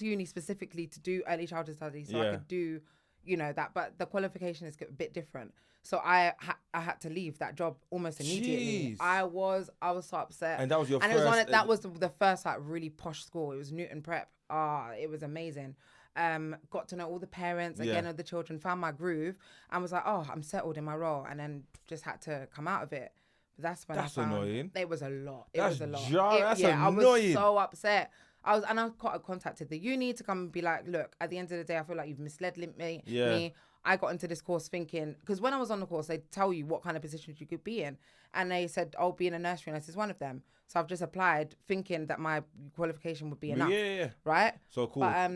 uni specifically to do early childhood studies, so I could do, that, but the qualification is a bit different. So I had to leave that job almost immediately. Jeez. I was so upset. And that was your first... that was the first like really posh school. It was Newton Prep. It was amazing. Got to know all the parents again of the children, found my groove, and was like, oh, I'm settled in my role, and then just had to come out of it. But that's when I found annoying. It was a lot. That's annoying. I was so upset. I contacted the uni to come and be like, look, at the end of the day, I feel like you've misled me. I got into this course thinking, because when I was on the course, they tell you what kind of positions you could be in. And they said, oh, being a nursery nurse is one of them. So I've just applied thinking that my qualification would be enough. Yeah. Right? So cool. But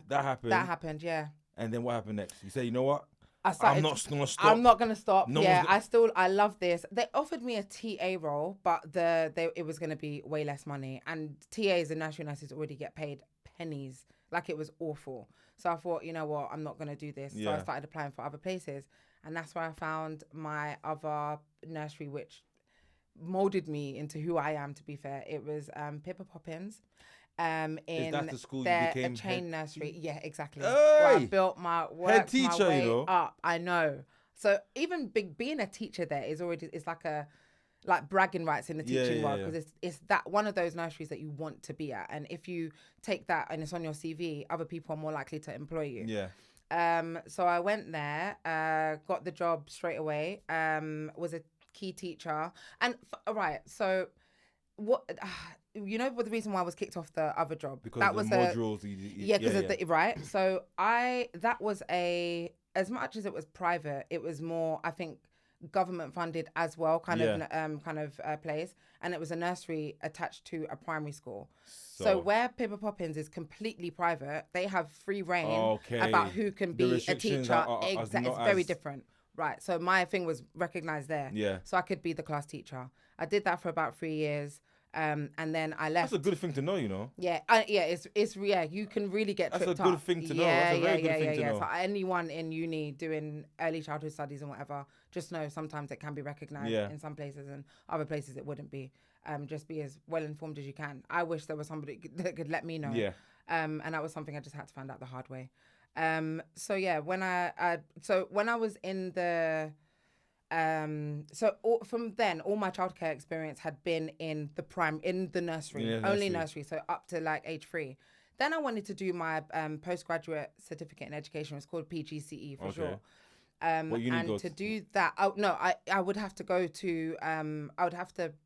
that happened. That happened, yeah. And then what happened next? You say, you know what? I'm not going to stop. I'm not going to stop. I love this. They offered me a TA role, but it was going to be way less money. And TAs and nursery nurses already get paid pennies. Like, it was awful. So I thought, you know what, I'm not going to do this. So I started applying for other places. And that's where I found my other nursery, which molded me into who I am, to be fair. It was Pippa Poppins. Is that the school you became a chain nursery? Yeah, exactly. Hey! Where I built head teacher, my way up. I know. So even being a teacher there is like bragging rights in the teaching world, because it's that one of those nurseries that you want to be at, and if you take that and it's on your CV, other people are more likely to employ you. So I went there, got the job straight away, was a key teacher, and so what the reason why I was kicked off the other job, because that was the modules right. So that was as much as it was private, it was more, I think, government funded as well, kind of place, and it was a nursery attached to a primary school. So where Pippa Poppins is completely private, they have free reign about who can be a teacher. It's very different, right? So my thing was recognized there. So I could be the class teacher. I did that for about 3 years. And then I left. That's a good thing to know, you know. Yeah, you can really get tripped up. That's a good thing to know. That's a very good thing to know. So anyone in uni doing early childhood studies and whatever, just know sometimes it can be recognised in some places and other places it wouldn't be. Just be as well informed as you can. I wish there was somebody that could let me know. Yeah. And that was something I just had to find out the hard way. So yeah, when I was in the from then all my childcare experience had been in the nursery, only nursery, so up to like age 3. Then I wanted to do my postgraduate certificate in education. It's called PGCE for sure. And to do that, I would have to go to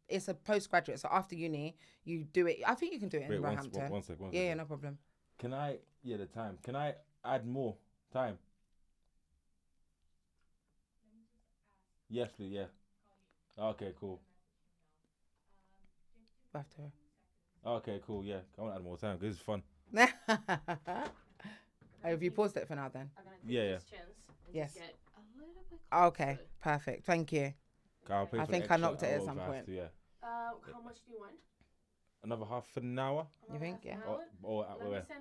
it's a postgraduate, so after uni you do it. I think you can do it in Roehampton. One second. Yeah, no problem. Can I the time, can I add more time? Yes, please. Yeah. Okay, cool. After. Okay, cool. Yeah, I want to add more time because it's fun. Have you paused it for now then? Yeah. Yes. Get a little bit okay, perfect. Thank you. I think I knocked it at some point. How much do you want? Another half an hour. You think? Yeah. Or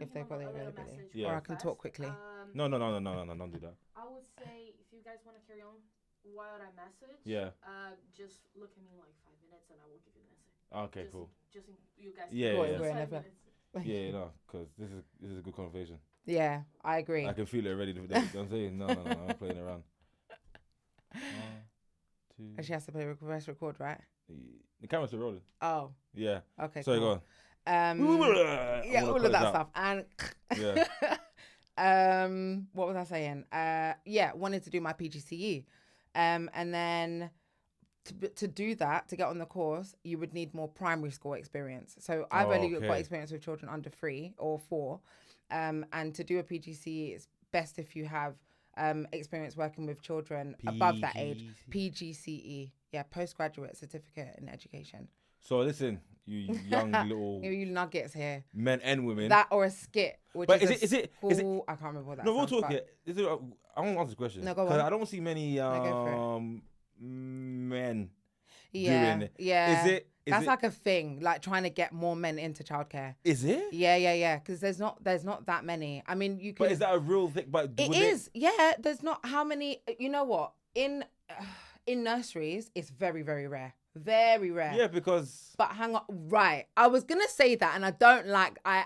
if they've got the availability. Yeah. Or I can talk quickly. No, don't do that. I would say if you guys want to carry on while I message. Yeah. Just look at me in like 5 minutes and I will give you the answer. Okay, cool. Just you guys. Yeah, no, because this is a good conversation. Yeah, I agree. I can feel it already. I'm saying no, I'm playing around. 1, 2. And she has to play reverse record, right? The camera's still rolling. Oh. Yeah. Okay. Sorry, cool. Go on. Yeah, all of that stuff. And yeah. What was I saying? Wanted to do my PGCE. And then to do that, to get on the course, you would need more primary school experience. So I've only got experience with children under 3 or 4. And to do a PGCE, it's best if you have experience working with children above that age. PGCE. Yeah, postgraduate certificate in education. So listen, you young little you nuggets here, men and women. That or a skit, which but is it? I can't remember what that. No, we'll talk it. I won't answer the question. No, go on. Because I don't see many men doing it. Yeah. That's like a thing, like trying to get more men into childcare. Is it? Yeah. Because there's not that many. I mean, you can. But is that a real thing? But it is. Yeah. There's not how many. You know what? In nurseries, it's very, very rare. Very rare. Yeah, because. But hang on, right? I was gonna say that, and I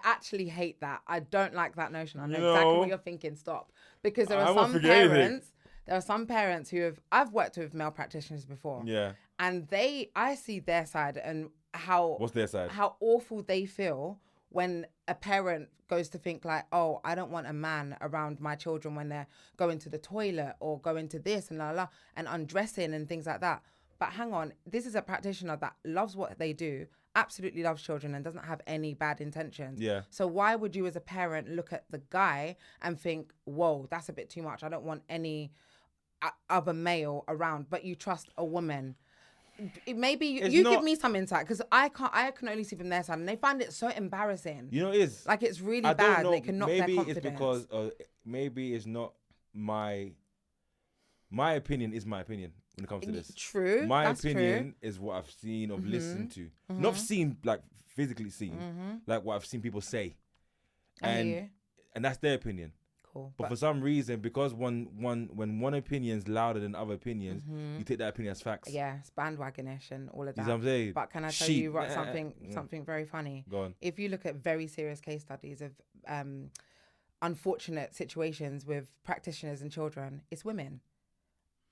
actually hate that. I don't like that notion. I know exactly what you're thinking. Stop, because there are some parents. There are some parents who I've worked with male practitioners before. Yeah. And I see their side and how. What's their side? How awful they feel when a parent goes to think like, oh, I don't want a man around my children when they're going to the toilet or going to this and and undressing and things like that. But hang on, this is a practitioner that loves what they do, absolutely loves children and doesn't have any bad intentions. Yeah. So why would you as a parent look at the guy and think, whoa, that's a bit too much. I don't want any other male around, but you trust a woman. Maybe you give me some insight, because I can only see from their side and they find it so embarrassing. You know, it is. Like, it's really bad. They can knock their confidence. Maybe it's because maybe it's not my opinion is my opinion when it comes to this. True. My opinion is what I've seen or listened to. Not seen, like physically seen, like what I've seen people say. And that's their opinion. Cool. But for some reason, because when one opinion's louder than other opinions, you take that opinion as facts. Yeah, it's bandwagonish and all of that. You know what I'm saying? But can I tell you something very funny? Go on. If you look at very serious case studies of unfortunate situations with practitioners and children, it's women.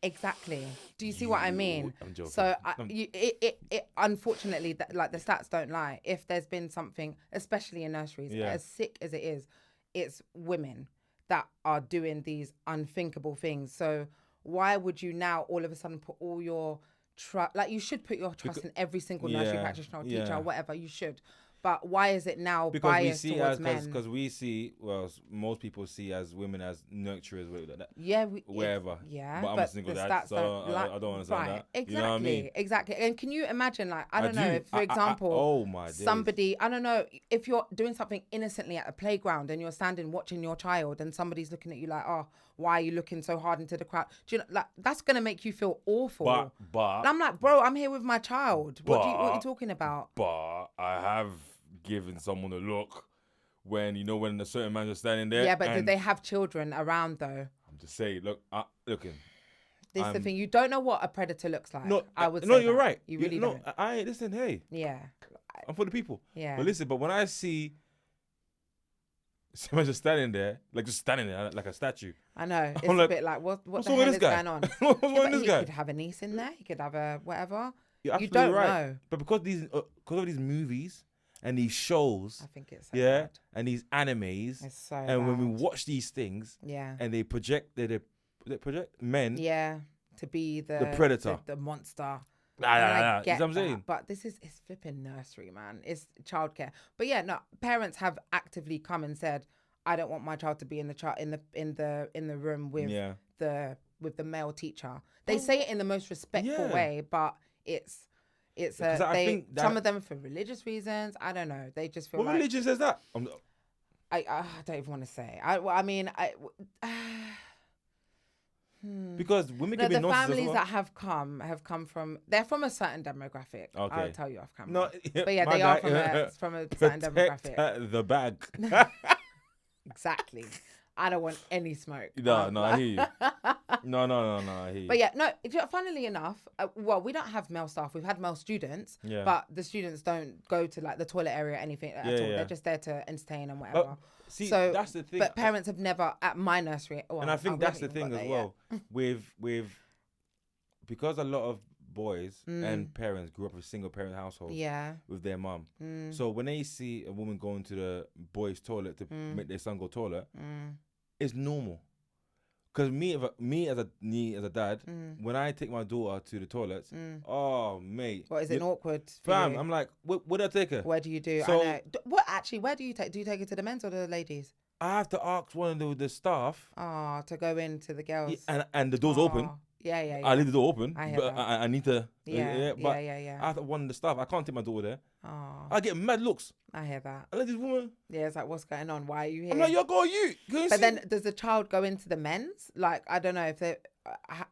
Exactly. Do you see what I mean? I'm joking. So it unfortunately, like the stats don't lie. If there's been something, especially in nurseries, as sick as it is, it's women that are doing these unthinkable things. So why would you now all of a sudden put all your trust, like you should put your trust in every single nursery practitioner or teacher or whatever, you should. But why is it now biased towards men? Because we see, most people see as women as nurturers, wherever. But I'm a single dad, so I don't understand that. Exactly, you know what I mean? Exactly. And can you imagine, like, I don't know, if, for example, somebody, I don't know, if you're doing something innocently at a playground and you're standing watching your child and somebody's looking at you like, oh, why are you looking so hard into the crowd? Do you know, like, that's going to make you feel awful. But and I'm like, bro, I'm here with my child. What are you talking about? But I have given someone a look when a certain man is standing there. Yeah, but did they have children around though? I'm just saying, looking. This is the thing. You don't know what a predator looks like. No, I would say no, you're that. right. You really don't. Listen, hey. Yeah. I'm for the people. Yeah. But listen, when I see someone just standing there like a statue. I know. It's a bit like, what the hell is going on? What's wrong with this guy? He could have a niece in there. He could have a whatever. You don't know. But because of these movies and these shows, I think it's so bad. And these animes, it's so and bad. when we watch these things, and they project men, to be the predator, the monster. I get what I'm saying. But it's flipping nursery, man. It's childcare. But yeah, no, parents have actively come and said, I don't want my child to be in the room with the male teacher. They say it in the most respectful way, but some of them for religious reasons. I don't know. They just feel what religion says that? I don't even want to say. Because women can be the nonsense families as well. that have come from they're from a certain demographic. Okay. I'll tell you off camera. No, but yeah, they are from a certain demographic. The bag. Exactly. I don't want any smoke. No, I hear you. No, I hear you. But yeah, no, funnily enough, we don't have male staff. We've had male students, but the students don't go to like the toilet area or anything at all. They're just there to entertain and whatever. So that's the thing. But parents have never, at my nursery, and I think that's the thing as well. with because a lot of boys and parents grew up in single parent households with their mum. So when they see a woman going to the boys' toilet to make their son go toilet, it's normal. Because me as a dad, when I take my daughter to the toilets, oh mate, what is it awkward? Fam, I'm like, where do I take her? Where do you do? So, I know. Where do you take? Do you take her to the men's or the ladies? I have to ask one of the staff. To go into the girls. And the door's open. Yeah. I leave the door open, I hear but that. I need to. Yeah. I have to one the staff. I can't take my daughter there. Oh, I get mad looks. I hear that. I like this woman. Yeah, it's like, what's going on? Why are you here? I'm like, yo, go you. But then does the child go into the men's? Like, I don't know if they.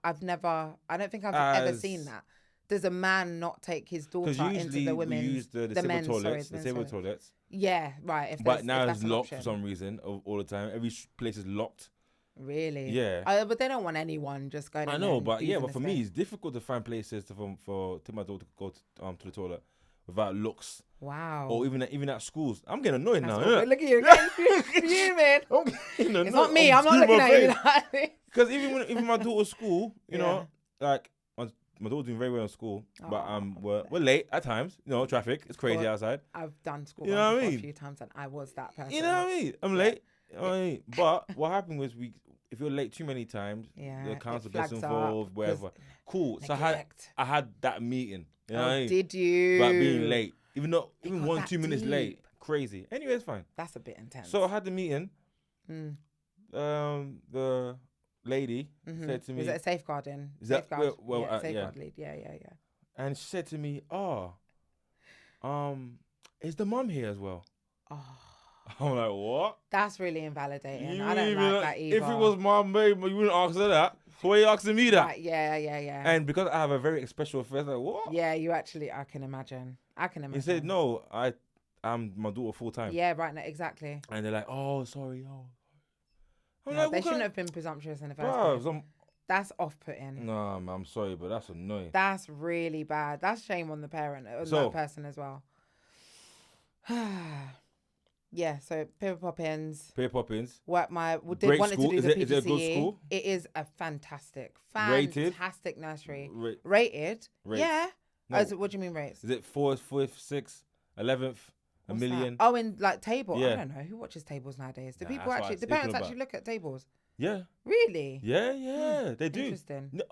I don't think I've ever seen that. Does a man not take his daughter into the women's? We use the men's toilets, the disabled toilets. Yeah, right. But now it's locked for some reason all the time. Every place is locked. Really? Yeah. But they don't want anyone just going. I know, but for me, it's difficult to find places for take my daughter to go to the toilet without looks. Wow. Or even at schools. I'm getting annoyed now. Look at you, fuming. It's not me. I'm not looking at you. Because even my daughter's school, you know, like my daughter's doing very well in school, but we're late at times. You know, traffic. It's crazy outside. I've done school a few times, and I was that person. You know what I mean? I'm late. But what happened was if you're late too many times, the council gets involved, whatever. Cool. So I had that meeting. You know what I mean? Did you? About being late. Even 1-2 minutes late. Crazy. Anyway, it's fine. That's a bit intense. So I had the meeting. The lady said to me, was it a safeguarding? Safeguard lead. Yeah. And she said to me, is the mum here as well? Oh. I'm like, what? That's really invalidating. I don't like that either. If it was my babe, you wouldn't ask her that. So why are you asking me that? Right, yeah. And because I have a very special face, like, what? Yeah, I can imagine. He said, no, I'm my daughter full time. Yeah, right, no, exactly. And they're like, oh, sorry. They shouldn't have been presumptuous in the first place. That's off-putting. No, I'm sorry, but that's annoying. That's really bad. That's shame on the parent, that person as well. Yeah, so Pippa Poppins. What Great wanted school. to do the PGCE. Is it a good school? It is a fantastic nursery. Rated? Yeah. No. What do you mean rates? Is it 4th, 5th, 6th, 11th, a million? That? Oh, in like table? Yeah. I don't know. Who watches tables nowadays? Do parents actually look at tables? Yeah. Really? Yeah, they do. Interesting.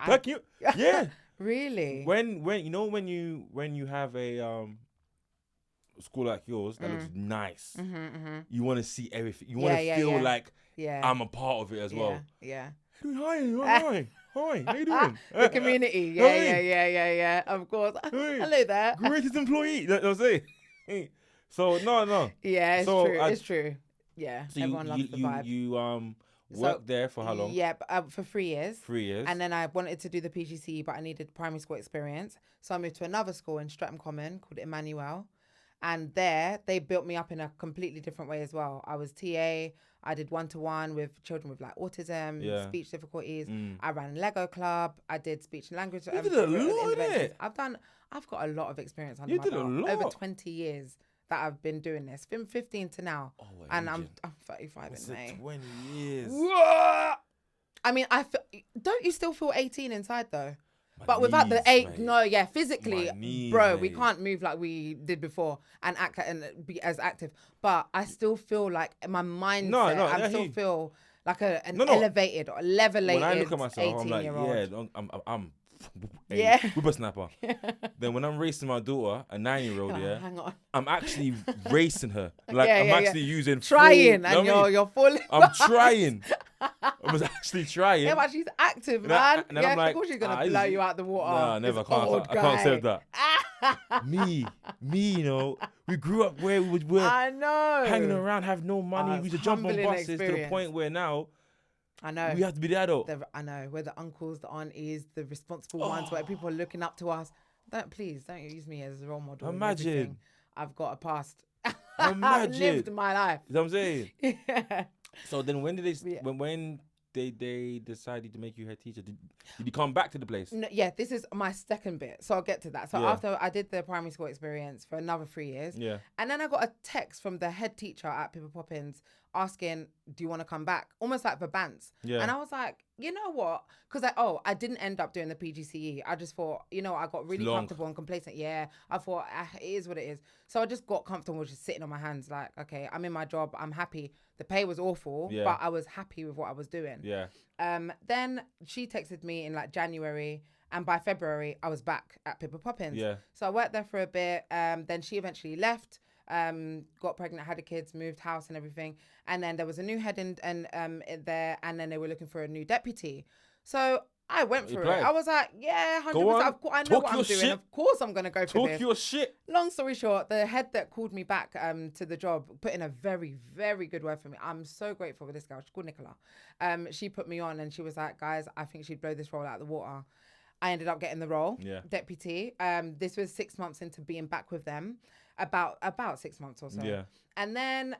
Thank you. Yeah. Really? When you have a school like yours that looks nice, you want to see everything. You want to feel like I'm a part of it as well. Yeah. Hi. How you doing? The community. Yeah. Of course. Hello there. Greatest employee. That's what I'm saying. So no. Yeah, it's true. It's true. Yeah. So everyone loves the vibe. Worked there for how long? Yeah, for 3 years. 3 years. And then I wanted to do the PGCE, but I needed primary school experience. So I moved to another school in Streatham Common called Emmanuel. And there, they built me up in a completely different way as well. I was TA. I did one-to-one with children with like autism, speech difficulties. I ran a Lego club. I did speech and language. You did a lot, innit? I've got a lot of experience under you my did belt. A lot. Over 20 years that I've been doing this. Been 15 to now. Oh, and I'm 35 in May. 20 years. I mean, don't you still feel 18 inside though? But without the 8, no, yeah, physically, we can't move like we did before and act and be as active. But I still feel like my mindset, I still feel like an elevated or levelated 18-year-old. When I look at myself, I'm like, I'm whippersnapper. Then when I'm racing my daughter, a 9-year-old, hang on. I'm actually racing her. Like I'm actually using trying, and you're falling. I'm trying. I was actually trying. Yeah, but she's active, man. And I'm like, of course she's gonna blow you out the water. Nah, never. I can't say that. me, you know. We grew up where we were hanging around, have no money. We used to jump on buses to the point where now. I know. We have to be the adult. I know. We're the uncles, the aunties, the responsible ones where people are looking up to us. Please don't use me as a role model. Imagine. I've got a past. Imagine. I've lived my life. You know what I'm saying? Yeah. So then when did when they decided to make you head teacher, did you come back to the place? No, yeah, this is my second bit. So I'll get to that. So after I did the primary school experience for another 3 years. Yeah. And then I got a text from the head teacher at Pippa Poppins asking, do you want to come back? Almost like for bants. Yeah. And I was like, you know what? Because I didn't end up doing the PGCE. I just thought, I got really comfortable and complacent. Yeah. I thought it is what it is. So I just got comfortable with just sitting on my hands like, okay, I'm in my job. I'm happy. The pay was awful, but I was happy with what I was doing. Yeah. Then she texted me in like January, and by February I was back at Pippa Poppins. Yeah. So I worked there for a bit. Then she eventually left. Got pregnant, had the kids, moved house and everything. And then there was a new head in there, and then they were looking for a new deputy. So I went for it. I was like, yeah, 100%. I know what I'm doing. Of course I'm going to go for this. Talk your shit. Long story short, the head that called me back to the job put in a very, very good word for me. I'm so grateful for this girl. She's called Nicola. She put me on and she was like, guys, I think she'd blow this role out of the water. I ended up getting the role, deputy. This was 6 months into being back with them. About 6 months or so. Yeah. And then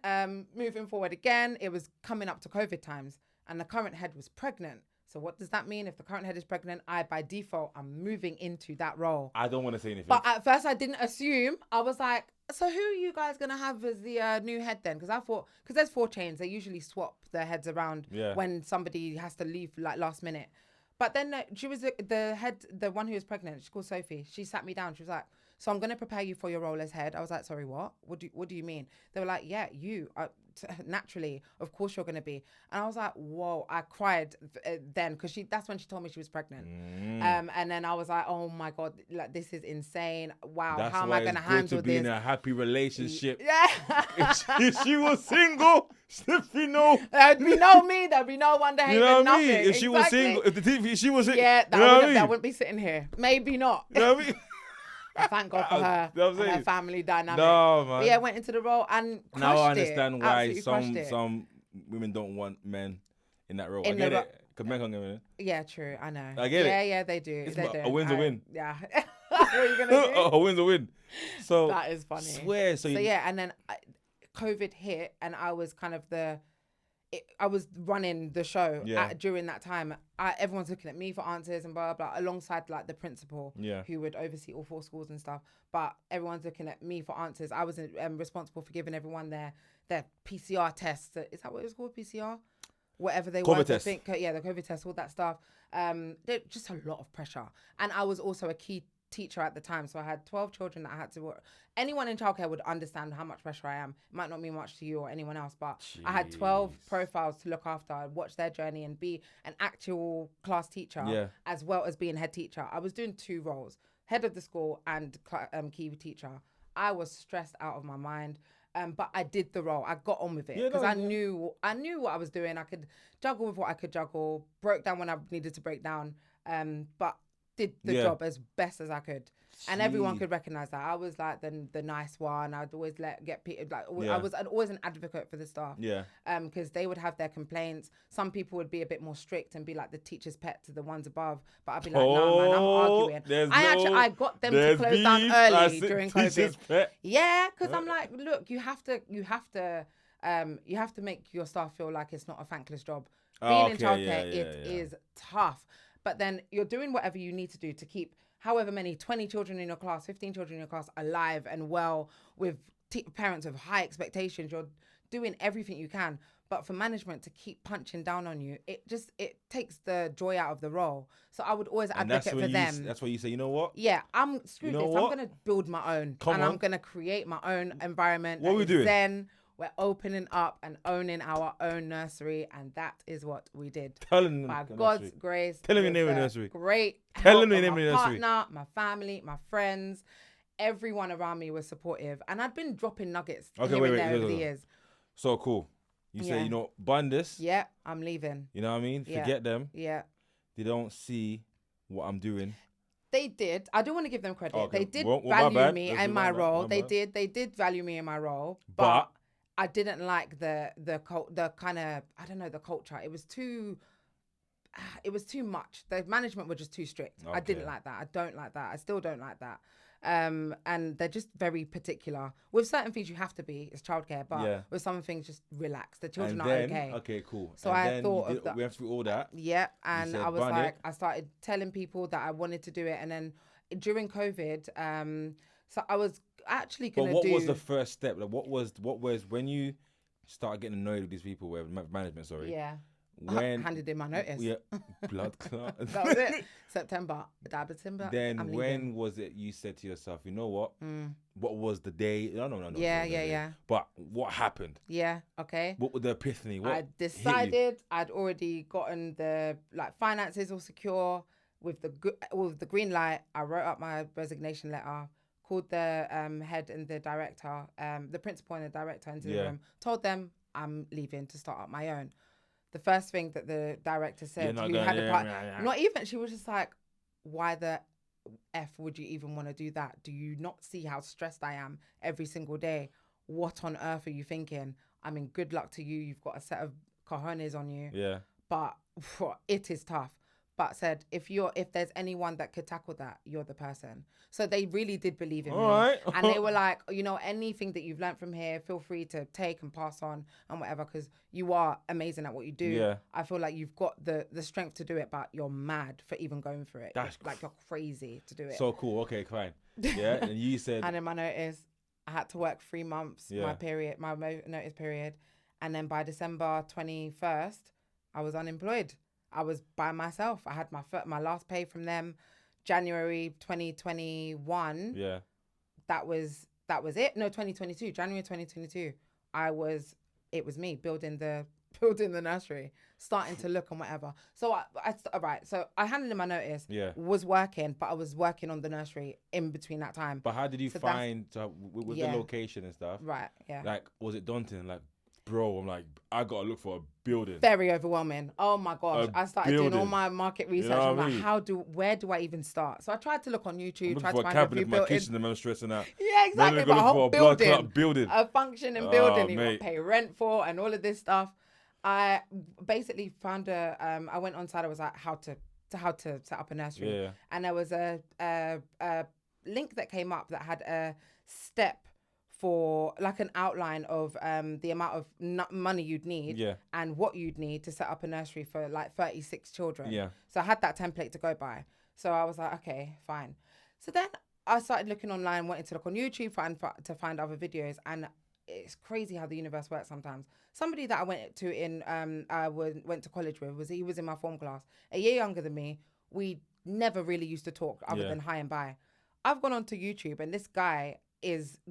moving forward again, it was coming up to COVID times and the current head was pregnant. So what does that mean? If the current head is pregnant, by default, I'm moving into that role. I don't want to say anything. But at first I didn't assume. I was like, so who are you guys going to have as the new head then? Because I thought, because there's 4 chains, they usually swap their heads around when somebody has to leave like last minute. But then she was the head, the one who was pregnant. She's called Sophie. She sat me down. She was like, so I'm going to prepare you for your role as head. I was like, sorry, what? What do you mean? They were like, yeah, you are naturally, of course you're going to be. And I was like, whoa, I cried then because that's when she told me she was pregnant. And then I was like, oh my God, like this is insane. Wow. That's how am I going to handle to be this? In a happy relationship. Yeah. if she was single, Sniffy no. There'd be no me. There'd be no Wonder Haven, nothing. If she was single, if she was single. Yeah, that wouldn't be sitting here. Maybe not. You know what I mean? Thank God for her and her family dynamic. No, man. But yeah, went into the role and crushed it. Now I understand why some women don't want men in that role. I get it. Because men can't get in it. Yeah, true. I know. I get it. Yeah, they do. A win's a win. Yeah. What are you going to do? A win's a win. So that is funny. Swear. So yeah, and then COVID hit and I was kind of I was running the show during that time. Everyone's looking at me for answers and blah, blah, blah, alongside like the principal who would oversee all 4 schools and stuff. But everyone's looking at me for answers. I was responsible for giving everyone their PCR tests. Is that what it was called? PCR? Whatever they were. Test. The COVID test, all that stuff. Just a lot of pressure. And I was also a key teacher at the time, so I had 12 children that I had to work. Anyone in childcare would understand how much pressure I am. It might not mean much to you or anyone else, but jeez. I had 12 profiles to look after. I'd watch their journey and be an actual class teacher as well as being head teacher. I was doing 2 roles, head of the school and key teacher. I was stressed out of my mind. But I did the role. I got on with it because I knew what I was doing. I could juggle with what I could juggle, broke down when I needed to break down. But did the job as best as I could. And everyone could recognize that. I was like the nice one. I'd always get people, like, I was always an advocate for the staff. Yeah. Because they would have their complaints. Some people would be a bit more strict and be like the teacher's pet to the ones above. But I'd be like, no, man, I'm arguing. I got them to close down early during COVID. Yeah, because I'm like, look, you have to make your staff feel like it's not a thankless job. Being in childcare, it is tough. But then you're doing whatever you need to do to keep however many 20 children in your class, 15 children in your class alive and well with parents with high expectations. You're doing everything you can. But for management to keep punching down on you, it takes the joy out of the role. So I would always advocate for them. That's why you say, you know what? Yeah, screw this. I'm going to build my own. I'm going to create my own environment. What are we doing? Then we're opening up and owning our own nursery, and that is what we did. By God's grace. Tell them your name of the nursery. Great Tell help them your name of of the my nursery. partner, my family, my friends. Everyone around me was supportive, and I'd been dropping nuggets here and there over the years. So cool. You say, you know, bun this. Yeah, I'm leaving. You know what I mean? Forget them. Yeah. They don't see what I'm doing. They did. I do want to give them credit. Okay. They did value me in my role. They did value me in my role, but I didn't like the kind of, I don't know, the culture. It was too much. The management were just too strict. Okay. I didn't like that. I don't like that. I still don't like that. And they're just very particular. With certain things you have to be, it's childcare, but with some things just relax. The children are okay. Okay, cool. So I thought of that. We went through all that. Yeah, and I was like, I started telling people that I wanted to do it, and then during COVID, so I was actually going to do... But what was the first step? Like, what was when you started getting annoyed with these people, with management, sorry? Yeah. When handed in my notice. Yeah, blood clot. That was it. September. Then when was it you said to yourself, you know what? What was the day? No. Yeah. But what happened? Yeah. Okay. What was the epiphany? What I decided I'd already gotten the finances all secure with the green light. I wrote up my resignation letter. Called the head and the director, the principal and the director into the room. Told them I'm leaving to start up my own. The first thing that the director said, not even, she was just like, why the F would you even want to do that? Do you not see how stressed I am every single day? What on earth are you thinking? I mean, good luck to you. You've got a set of cojones on you. Yeah. But it is tough. But said, if there's anyone that could tackle that, you're the person. So they really did believe in me. Right. And they were like, you know, anything that you've learned from here, feel free to take and pass on and whatever, because you are amazing at what you do. Yeah. I feel like you've got the strength to do it, but you're mad for even going for it. That's like you're crazy to do it. So cool. Okay, fine. Yeah. And you said... And in my notice, I had to work 3 months, my notice period. And then by December 21st, I was unemployed. I was by myself. I had my last pay from them, January 2021. Yeah. That was it. No, 2022. January 2022. It was me building the nursery, starting to look and whatever. So So I handed in my notice. Yeah. Was working, but I was working on the nursery in between that time. But how did you find with the location and stuff? Right. Yeah. Like, was it daunting? Like, bro, I'm like, I gotta look for a building. Very overwhelming. Oh my gosh. I started doing all my market research. I'm like, where do I even start? So I tried to look on YouTube, tried to find a few buildings. My kitchen, I'm stressing that. Yeah, exactly. But a whole building. A functioning building you got to pay rent for and all of this stuff. I basically found I went on site, I was like, how to set up a nursery. Yeah. And there was a link that came up that had a step for like an outline of the amount of money you'd need and what you'd need to set up a nursery for like 36 children. Yeah. So I had that template to go by. So I was like, okay, fine. So then I started looking online, wanting to look on YouTube to find other videos. And it's crazy how the universe works sometimes. Somebody that I went to went to college with, he was in my form class, a year younger than me. We never really used to talk other than hi and bye. I've gone onto YouTube and this guy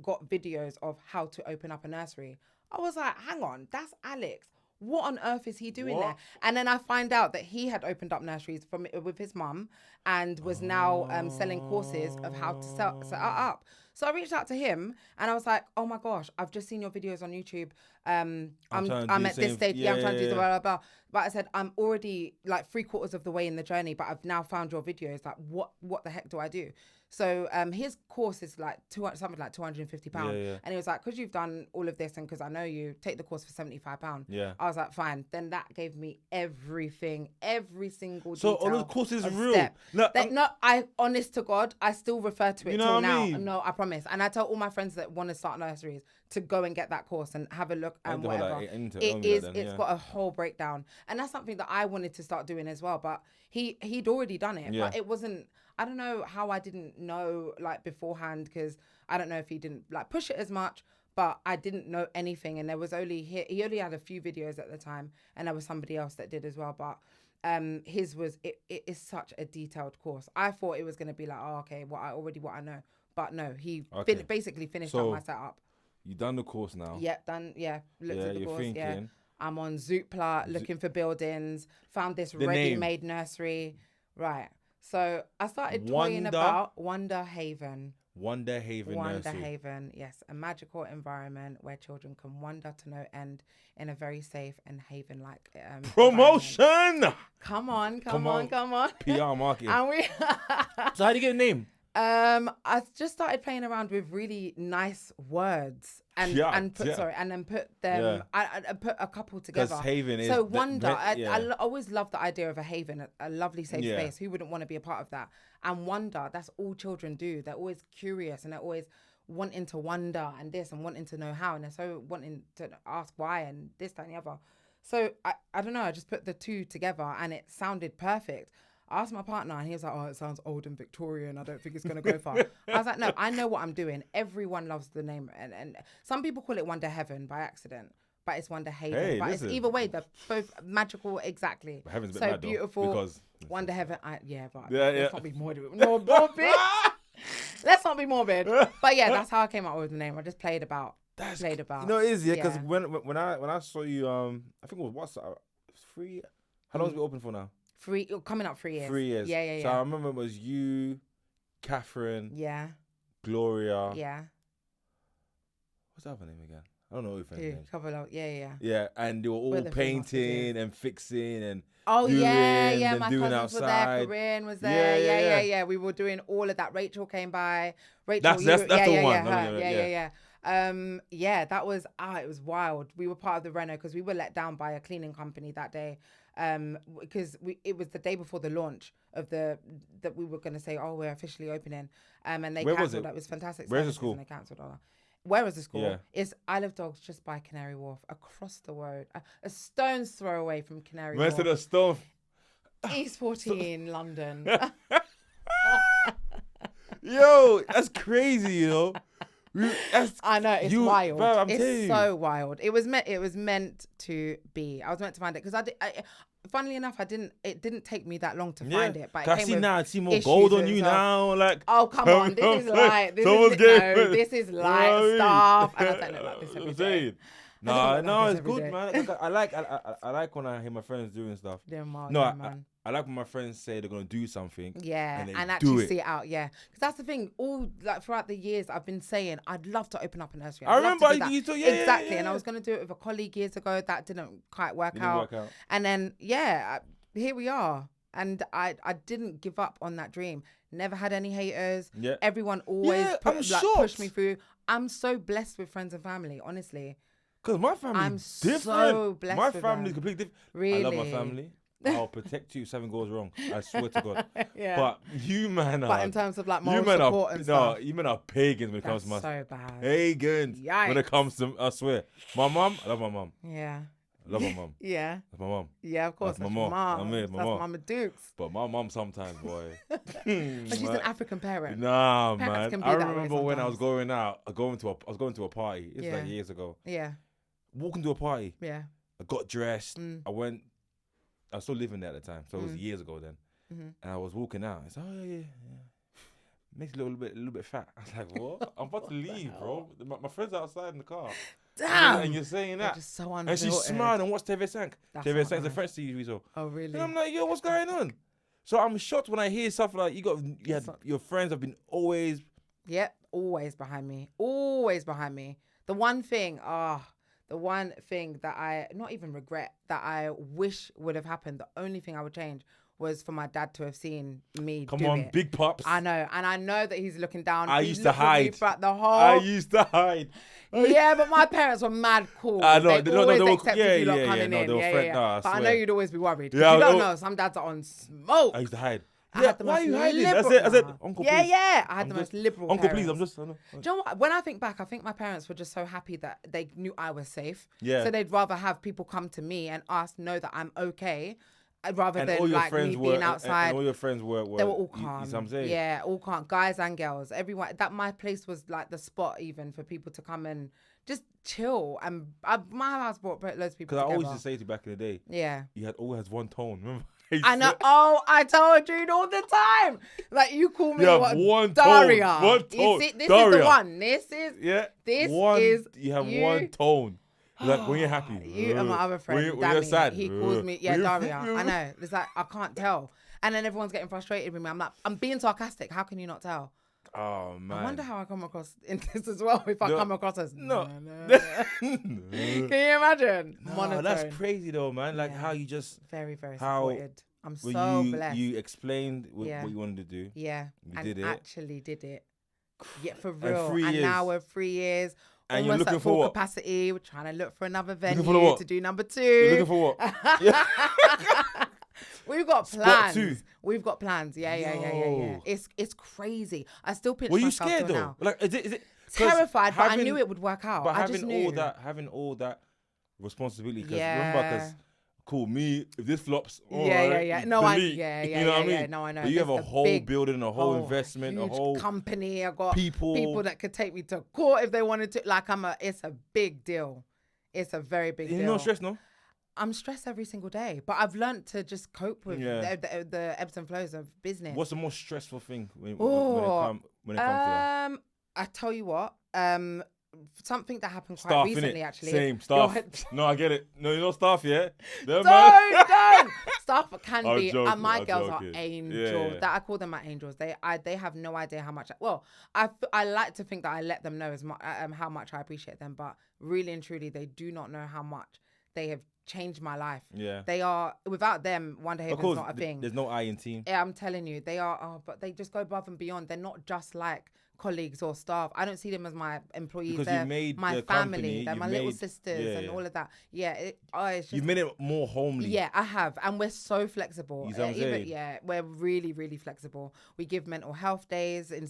got videos of how to open up a nursery. I was like, hang on, that's Alex. What on earth is he doing there? And then I find out that he had opened up nurseries with his mum and was now selling courses of how to set up. So I reached out to him and I was like, oh my gosh, I've just seen your videos on YouTube. I'm at this stage. Yeah, I'm trying to do the blah, blah, blah. But I said, I'm already like 3/4 of the way in the journey, but I've now found your videos. Like, what the heck do I do? So his course is like something like £250. And he was like, because you've done all of this and because I know you, take the course for £75. Yeah. I was like, fine. Then that gave me everything, every single so detail. So all the course is real. I honest to God, I still refer to it till now. I mean? No, I promise. And I tell all my friends that want to start nurseries to go and get that course and have a look and whatever. It's got a whole breakdown. And that's something that I wanted to start doing as well. But he'd already done it. But it wasn't, I don't know how I didn't know like beforehand, because I don't know if he didn't like push it as much, but I didn't know anything. And there was he only had a few videos at the time, and there was somebody else that did as well. But his was, it is such a detailed course. I thought it was going to be like, oh, okay, what I know. But no, he basically finished up my setup. You done the course now? Yeah, done. Yeah, looked at the course. Thinking, yeah, I'm on Zoopla looking for buildings. Found this ready-made nursery. Right. So I started toying about Wonder Haven. Wonder Haven Nursery. Wonder Haven, yes. A magical environment where children can wander to no end in a very safe and haven-like promotion! Come on. PR marketing. And we So how do you get a name? I just started playing around with really nice words and then put them. I put a couple together. Because haven is so wonder. I always love the idea of a haven, a lovely safe space. Who wouldn't want to be a part of that? And wonder. That's all children do. They're always curious and they're always wanting to wonder and this and wanting to know how, and they're so wanting to ask why and this, that, and the other. So I don't know. I just put the two together and it sounded perfect. I asked my partner and he was like, oh, it sounds old and Victorian. I don't think it's going to go far. I was like, no, I know what I'm doing. Everyone loves the name. And some people call it Wonder Heaven by accident, but it's Wonder Haven. Hey, but it's either way, they're both magical, exactly. But Heaven's a so bit mad beautiful. Though, because Wonder Heaven, let's not be morbid. Let's not be morbid. But yeah, that's how I came up with the name. I just played about. You know, it is, because when I saw you, I think it was free. How long has it been open for now? Coming up 3 years. 3 years. Yeah. So I remember it was you, Catherine. Yeah. Gloria. Yeah. What's the other name again? I don't know who friend's name. Yeah. Yeah, and they were all painting and fixing and my doing cousins outside. were there. Corinne was there. Yeah. We were doing all of that. Rachel came by. That's the one. That was it was wild. We were part of the reno because we were let down by a cleaning company that day. Because it was the day before the launch of that we were going to say, oh, we're officially opening. And they cancelled. That was fantastic. Where's the school? And they cancelled all that. Where is the school? Yeah. It's Isle of Dogs, just by Canary Wharf, across the road, a stone's throw away from Canary Wharf. Where's the stone? East 14, London. Yo, that's crazy, you know. I know, it's wild. Bro, it's so wild. It was meant to be. I was meant to find it because funnily enough, it didn't take me that long to find it. But I see more gold on you now. Like, oh come on, this is light. This is light stuff. And I don't know about this every day. No, it's good, man. I like when I hear my friends doing stuff. I like when my friends say they're gonna do something. Yeah, and actually see it out. Yeah, because that's the thing. All like throughout the years, I've been saying I'd love to open up a nursery. I remember you told exactly, and I was gonna do it with a colleague years ago. That didn't quite work out. And then here we are. And I didn't give up on that dream. Never had any haters. Yeah. Everyone always pushed me through. I'm so blessed with friends and family, honestly. Because my family's different. So blessed. My family's completely different. Really? I love my family. I'll protect you if something goes wrong. I swear to God. Yeah. But you man are... But in terms of like moral support and stuff. No, you men are pagans when it comes to my... so bad. Pagans. Yikes. When it comes to... I swear. My mum, I love my mum. Yeah. I love my mum. Yeah. That's my mum. Yeah, of course. That's my mum. That's Mama Dukes. But my mum sometimes, boy. But she's an African parent. Nah, Parents man. I remember when I was going out, I was going to a party. It's like years ago. Yeah. Walking to a party. Yeah. I got dressed. I was still living there at the time, so it was years ago then. And I was walking out. I said, "Oh yeah. Makes you a little bit fat." I was like, "What? I'm about to leave, bro. My friend's outside in the car." Damn. And you're saying that. Just so and she smiled and watched TV5. TV5's a French TV show. Oh really? And I'm like, "Yo, what's going on?" So I'm shocked when I hear stuff like your friends have been always Yep, always behind me. Always behind me. The one thing that I not even regret, that I wish would have happened, the only thing I would change was for my dad to have seen me Come on, it. big pops. I know, and I know that he's looking down. I used to hide. I used to hide. Yeah, but my parents were mad cool. I know. They always accepted you lot coming in. Yeah. But I know you'd always be worried. Yeah, you don't know, some dads are on smoke. I used to hide. Why are you hiding? I said, Uncle, please. Yeah. I had the most liberal Uncle, parents. please, I'm just... Do you know what? When I think back, I think my parents were just so happy that they knew I was safe. Yeah. So they'd rather have people come to me and know that I'm okay, rather than like me being outside. And all your friends were they were all calm. You know what I'm saying? Yeah, all calm. Guys and girls. Everyone. That my place was like the spot even for people to come and just chill. And my house brought loads of people together. Because I always used to say to you back in the day, yeah, you always had one tone, remember? I know. Oh, I told you all the time. Like you call me one Daria. Tone. One tone. This Daria. is the one. You have one tone. Like when you're happy. You and my other friend, when you're sad. He calls me, Daria. I know. It's like I can't tell. And then everyone's getting frustrated with me. I'm like, I'm being sarcastic. How can you not tell? Oh man. I wonder how I come across in this as well. If I come across as no. Can you imagine? No, that's crazy though, man. Like how you just very, very supported. I'm so blessed. You explained what you wanted to do. Yeah. You did it. Actually did it. Yeah, for real. And now we're 3 years. And you're looking at for full what? Capacity. We're trying to look for another venue to do number 2. You're looking for what? We've got Spot plans. 2. We've got plans. Yeah. It's crazy. I still pitch Were you myself scared though? now. Like, is it terrified, but I knew it would work out. But I just knew. having all that responsibility. Because remember, because me, if this flops, No, delete. you know what I mean? No, I know. But you have a whole building, a whole investment, huge a whole company. I got people that could take me to court if they wanted to. Like it's a big deal. It's a very big deal. You're not stressed, no? I'm stressed every single day, but I've learned to just cope with the ebbs and flows of business. What's the most stressful thing when it comes to that? I tell you what, something that happened quite Staff, recently, innit? actually. Same, staff. No, I get it. No, you're not staff, yeah? Don't. Staff can be. Joking, my girls are angels. Yeah. That I call them my angels. They have no idea how much. I like to think that I let them know how much I appreciate them, but really and truly, they do not know how much they have changed my life. Yeah. They are, without them, Wonder Haven is not a thing. There's no I in team. Yeah, I'm telling you, they are, but they just go above and beyond. They're not just like colleagues or staff. I don't see them as my employees. Because they're you made my family. They're my little sisters and yeah. all of that. Yeah, it's just, you've made it more homely. Yeah, I have, and we're so flexible. You know what I'm saying? We're really, really flexible. We give mental health days and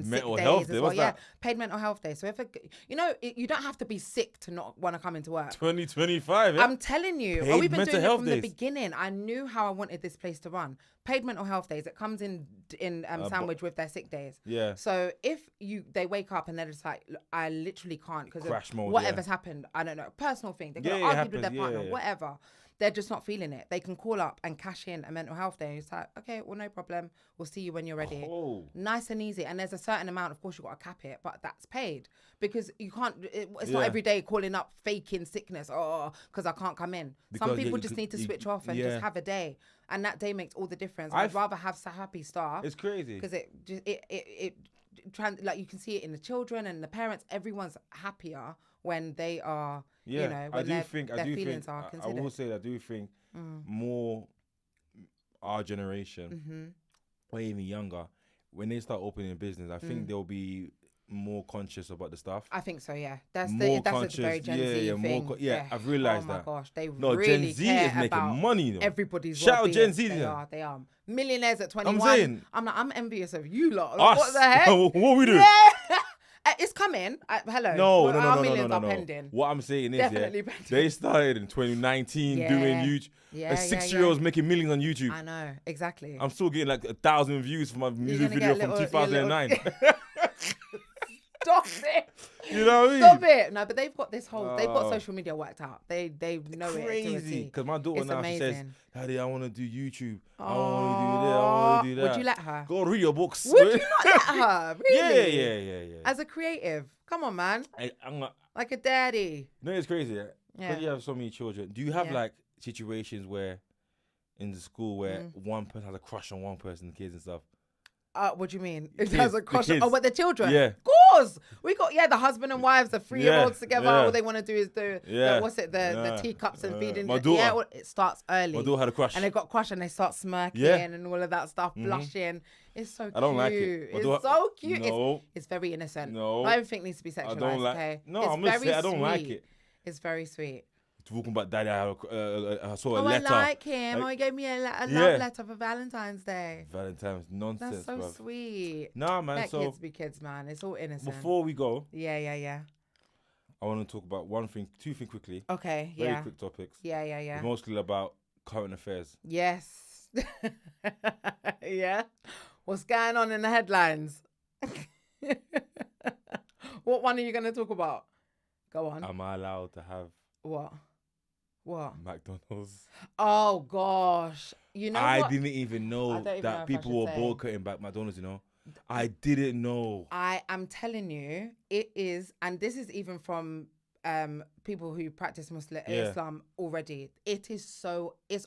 mental sick health days day? as well. What's Yeah, that? paid mental health days. So if you don't have to be sick to not want to come into work. 2025. Yeah? I'm telling you, Paid we've been mental doing it health from days. the beginning. I knew how I wanted this place to run. Paid mental health days. It comes in sandwich with their sick days. Yeah. So if they wake up and they're just like, look, I literally can't because Crash mode, whatever's happened. I don't know, personal thing. They could have argued with their partner, yeah. whatever. They're just not feeling it. They can call up and cash in a mental health day. It's like, okay, well, no problem. We'll see you when you're ready. Oh. Nice and easy. And there's a certain amount, of course, you've got to cap it, but that's paid because you can't, it's not every day calling up faking sickness because I can't come in. Because, some people just need to switch off and just have a day. And that day makes all the difference. I'd rather have happy staff. It's crazy. Because like you can see it in the children and the parents. Everyone's happier when they are, when their feelings are considered. I will say that I do think more our generation, or even younger, when they start opening a business, I think they'll be more conscious about the stuff. I think so, yeah. That's more a conscious, very Gen Z thing. I've realised that. Oh my gosh, they really Gen Z care is making about money though. everybody's Shout out well-being. Gen Z. They are. Millionaires at 21. I'm saying. I'm envious of you lot. Like, Us. what the heck? What we do? Yeah. It's coming. Hello. No. Our millions are pending. What I'm saying is, Definitely pending. they started in 2019 doing YouTube. Yeah, 6-year-olds making millions on YouTube. I know, exactly. I'm still getting like 1,000 views for my music video from 2009. Stop it. You know what I mean? Stop it. No, but they've got this whole, they've got social media worked out. They know it to a T. Because my daughter It's now, amazing. she says, Daddy, I want to do YouTube. I want to do this. I want to do that. Would you let her? Go read your books. Would you not let her? Really? Yeah. As a creative. Come on, man. I'm not, like a daddy. No, it's crazy. Yeah. Yeah. Because you have so many children. Do you have like situations where in the school where one person has a crush on one person, kids and stuff? What do you mean? In terms of crush? Oh, with the children? Yeah. Of course. We got, the husband and wives, the 3-year-olds together. Yeah. All they want to do is the teacups and feeding. My daughter. Yeah, it starts early. My daughter had a crush. And they got crushed and they start smirking and all of that stuff, blushing. It's so cute. I don't like it. It's so cute. No. It's very innocent. No. Not everything needs to be sexualized, I don't like, okay? No, I'm going to say I don't like it. It's very sweet. Talking about daddy, I saw a letter. I like him. He gave me a love letter for Valentine's Day. Valentine's nonsense. That's so sweet. Nah, man. Let kids be kids, man. It's all innocent. Before we go, yeah. I want to talk about two things quickly. Okay, Very quick topics. Yeah. Mostly about current affairs. Yes. Yeah. What's going on in the headlines? What one are you going to talk about? Go on. Am I allowed to have what? McDonald's? Oh gosh, I didn't even know that people were boycotting back McDonald's. You know, I didn't know. I am telling you, it is, and this is even from people who practice Islam already. It's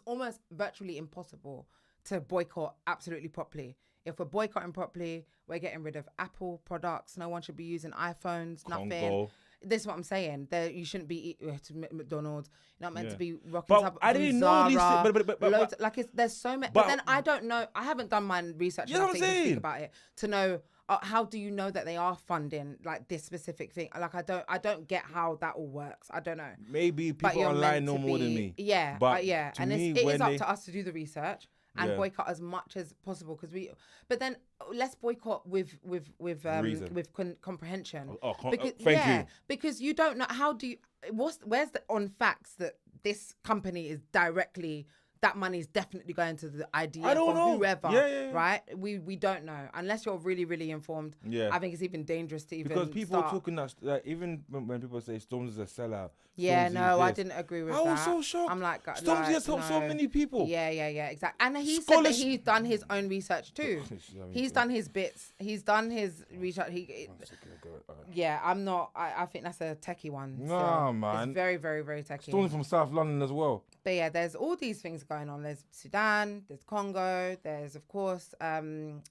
almost virtually impossible to boycott absolutely properly. If we're boycotting properly, we're getting rid of Apple products. No one should be using iPhones. Nothing. This is what I'm saying. You shouldn't be eating McDonald's. You're not meant to be rocking up. I didn't know these things. There's so many. But then I don't know. I haven't done my research enough to speak about it to know. How do you know that they are funding like this specific thing? Like I don't get how that all works. I don't know. Maybe people online know more than me. Yeah, but and it is up to us to do the research and boycott as much as possible but then let's boycott with comprehension. Thank you. Because you don't know where's the on facts that this company is directly, that money is definitely going to the idea of whoever, right? We don't know unless you're really, really informed. Yeah, I think it's even dangerous to even because people are talking that even when people say Stormzy is a sellout. Yeah, no, I didn't agree with that. I was so shocked. I'm like, Stormzy has helped so many people. Yeah, exactly. And he said that he's done his own research too. He's done his bits. He's done his research. I'm not. I think that's a techie one. Nah, man. It's very, very, very techie. Stormzy from South London as well. But yeah, there's all these things going on. There's Sudan, there's Congo, there's of course Palestine.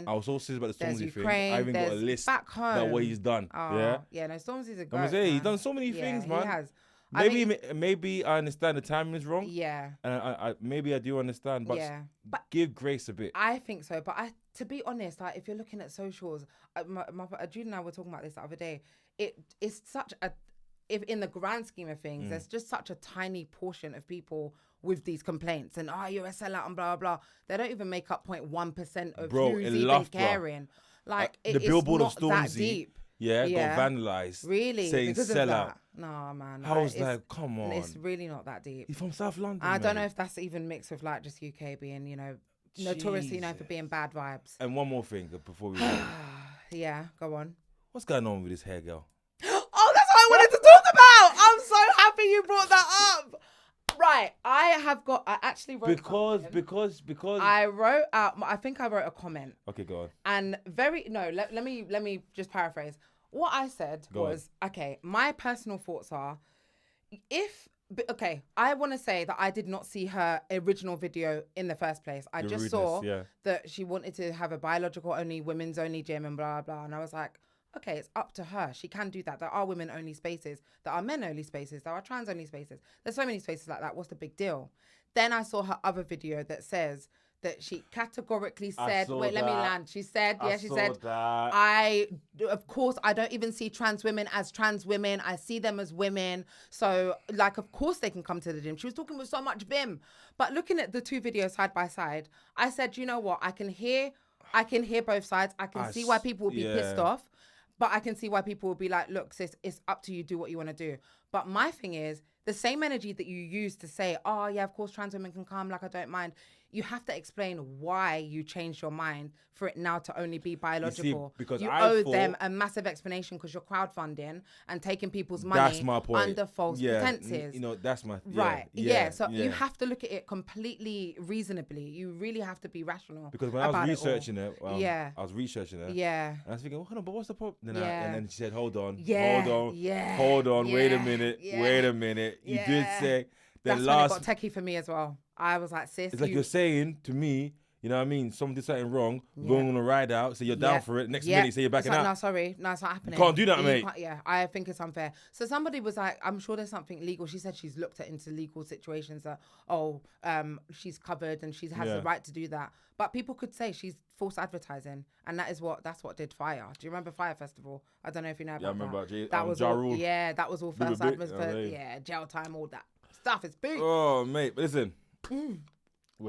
I was so serious about the Stormzy thing. I even got a list back home about what he's done. No, Stormzy's a great. He's done so many things, man. He has. Maybe I understand the timing is wrong. Yeah. And I maybe I do understand, but give grace a bit. I think so, but to be honest, like if you're looking at socials, Jude and I were talking about this the other day. It's such a, if in the grand scheme of things, there's just such a tiny portion of people with these complaints and you're a sellout and blah blah blah. They don't even make up 0.1% of who's even caring. Like the billboard of Stormzy, that deep. got vandalized. Really? Saying because sellout. No, man. I was like, come on. It's really not that deep. He's from South London. I don't know if that's even mixed with like just UK being, notoriously known for being bad vibes. And one more thing before we go. Yeah, go on. What's going on with this hair girl? Oh, that's what I wanted to talk about. I'm so happy you brought that up. Right, I actually wrote because I wrote out. I think I wrote a comment. Okay, go on. And let me just paraphrase. What I said was, okay, my personal thoughts are, I want to say that I did not see her original video in the first place. I just saw that she wanted to have a biological only, women's only gym and blah, blah. And I was like, okay, it's up to her. She can do that. There are women only spaces. There are men only spaces. There are trans only spaces. There's so many spaces like that. What's the big deal? Then I saw her other video that says that she categorically said, let me land. She said, of course, I don't even see trans women as trans women. I see them as women. So like, of course they can come to the gym. She was talking with so much vim. But looking at the two videos side by side, I said, you know what? I can hear both sides. I can see why people would be pissed off. But I can see why people will be like, look, sis, it's up to you. Do what you want to do. But my thing is, the same energy that you use to say, oh, yeah, of course, trans women can come. Like, I don't mind. You have to explain why you changed your mind for it now to only be biological. You see, because you owe them a massive explanation because you're crowdfunding and taking people's money under false pretenses. That's my... Right. Yeah. So you have to look at it completely reasonably. You really have to be rational. Because when I was researching it, I was researching it. Yeah. And I was thinking, hold on, but what's the problem? And then she said, hold on. Hold on. Wait a minute. You did say... That's when it got techie for me as well. I was like, sis. It's like you're saying to me, you know what I mean? Someone did something wrong, going on a ride out, so you're down for it. Next minute, say you're backing out. No, sorry. No, it's not happening. You can't do that, mate. Yeah, I think it's unfair. So somebody was like, I'm sure there's something legal. She said she's looked into legal situations that, she's covered and she has the right to do that. But people could say she's false advertising. And that's what did Fire. Do you remember Fire Festival? I don't know if you know about that. I remember. That was all, that was all false advertising. Yeah, jail time, all that stuff. It's big. Oh, mate. But listen.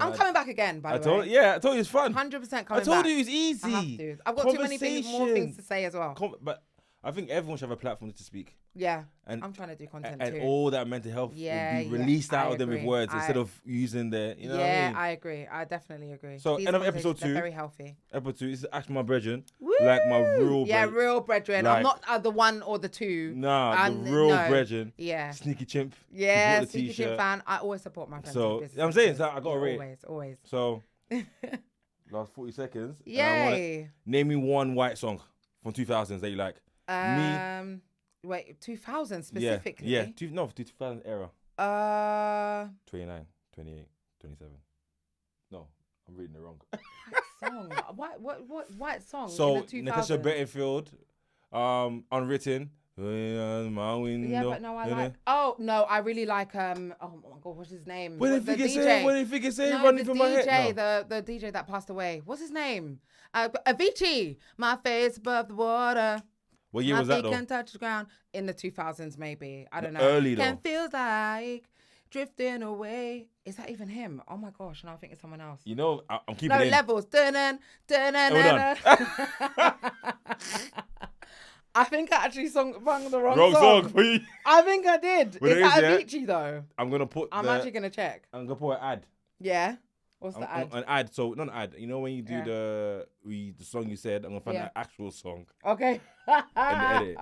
I'm coming back again, by the way. Yeah, I told you it's fun. 100% coming back. I told you it's easy. I have to. I've got too many more things to say as well. But I think everyone should have a platform to speak. Yeah, and I'm trying to do content too. And all that mental health will be released out of them with words instead of using their, you know what I mean? I agree. I definitely agree. So, end of episode 2. Very healthy. Episode 2 is actually my brethren. Woo! Like my real brethren. Yeah, real brethren. Like, I'm not the one or the two. Nah, the real brethren. Yeah. Sneaky Chimp. Yeah, Sneaky Chimp fan. I always support my friends. So, I'm saying, so I got to rate. Always. So, last 40 seconds. Yay. Name me one white song from 2000s that you like. Wait, 2000 specifically? Yeah, 2000 era. 29, 28, 27. No, I'm reading it wrong. Song? What white song? So, Natasha Bettenfield, Unwritten. My window. Yeah, but no, I like. Oh no, I really like. Oh my God, what's his name? What did you say? Running from my head. The DJ that passed away. What's his name? Avicii. My face above the water. What year was that though? My feet can touch the ground. In the 2000s, maybe. I don't know. Early though. Can feel like drifting away. Is that even him? Oh my gosh, no, I think it's someone else. You know, I'm keeping it. Levels. Dun-dun, dun-dun. I think I actually sung the wrong song. For you. I think I did. Is that Avicii though? I'm actually gonna check. I'm gonna put an ad. Yeah. What's the ad? An ad. So not an ad. You know when you do the song you said, I'm gonna find the actual song. Okay. And the edit.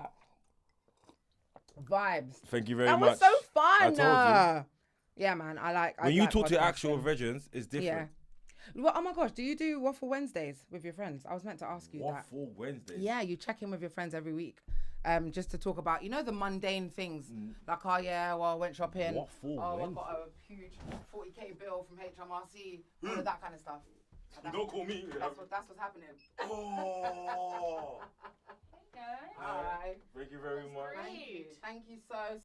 Vibes. Thank you very much. That was so fun. I told you. Yeah, man. I like. When you talk to actual virgins, it's different. Yeah. Well, oh my gosh, do you do Waffle Wednesdays with your friends? I was meant to ask you that. Waffle Wednesdays? Yeah, you check in with your friends every week. Just to talk about, the mundane things. Like, I went shopping. Waffle I Wednesday. got a huge 40k bill from HMRC. All of that kind of stuff. Don't call me. That's what's happening. Oh. Okay. All right. Thank you very much. Thank you so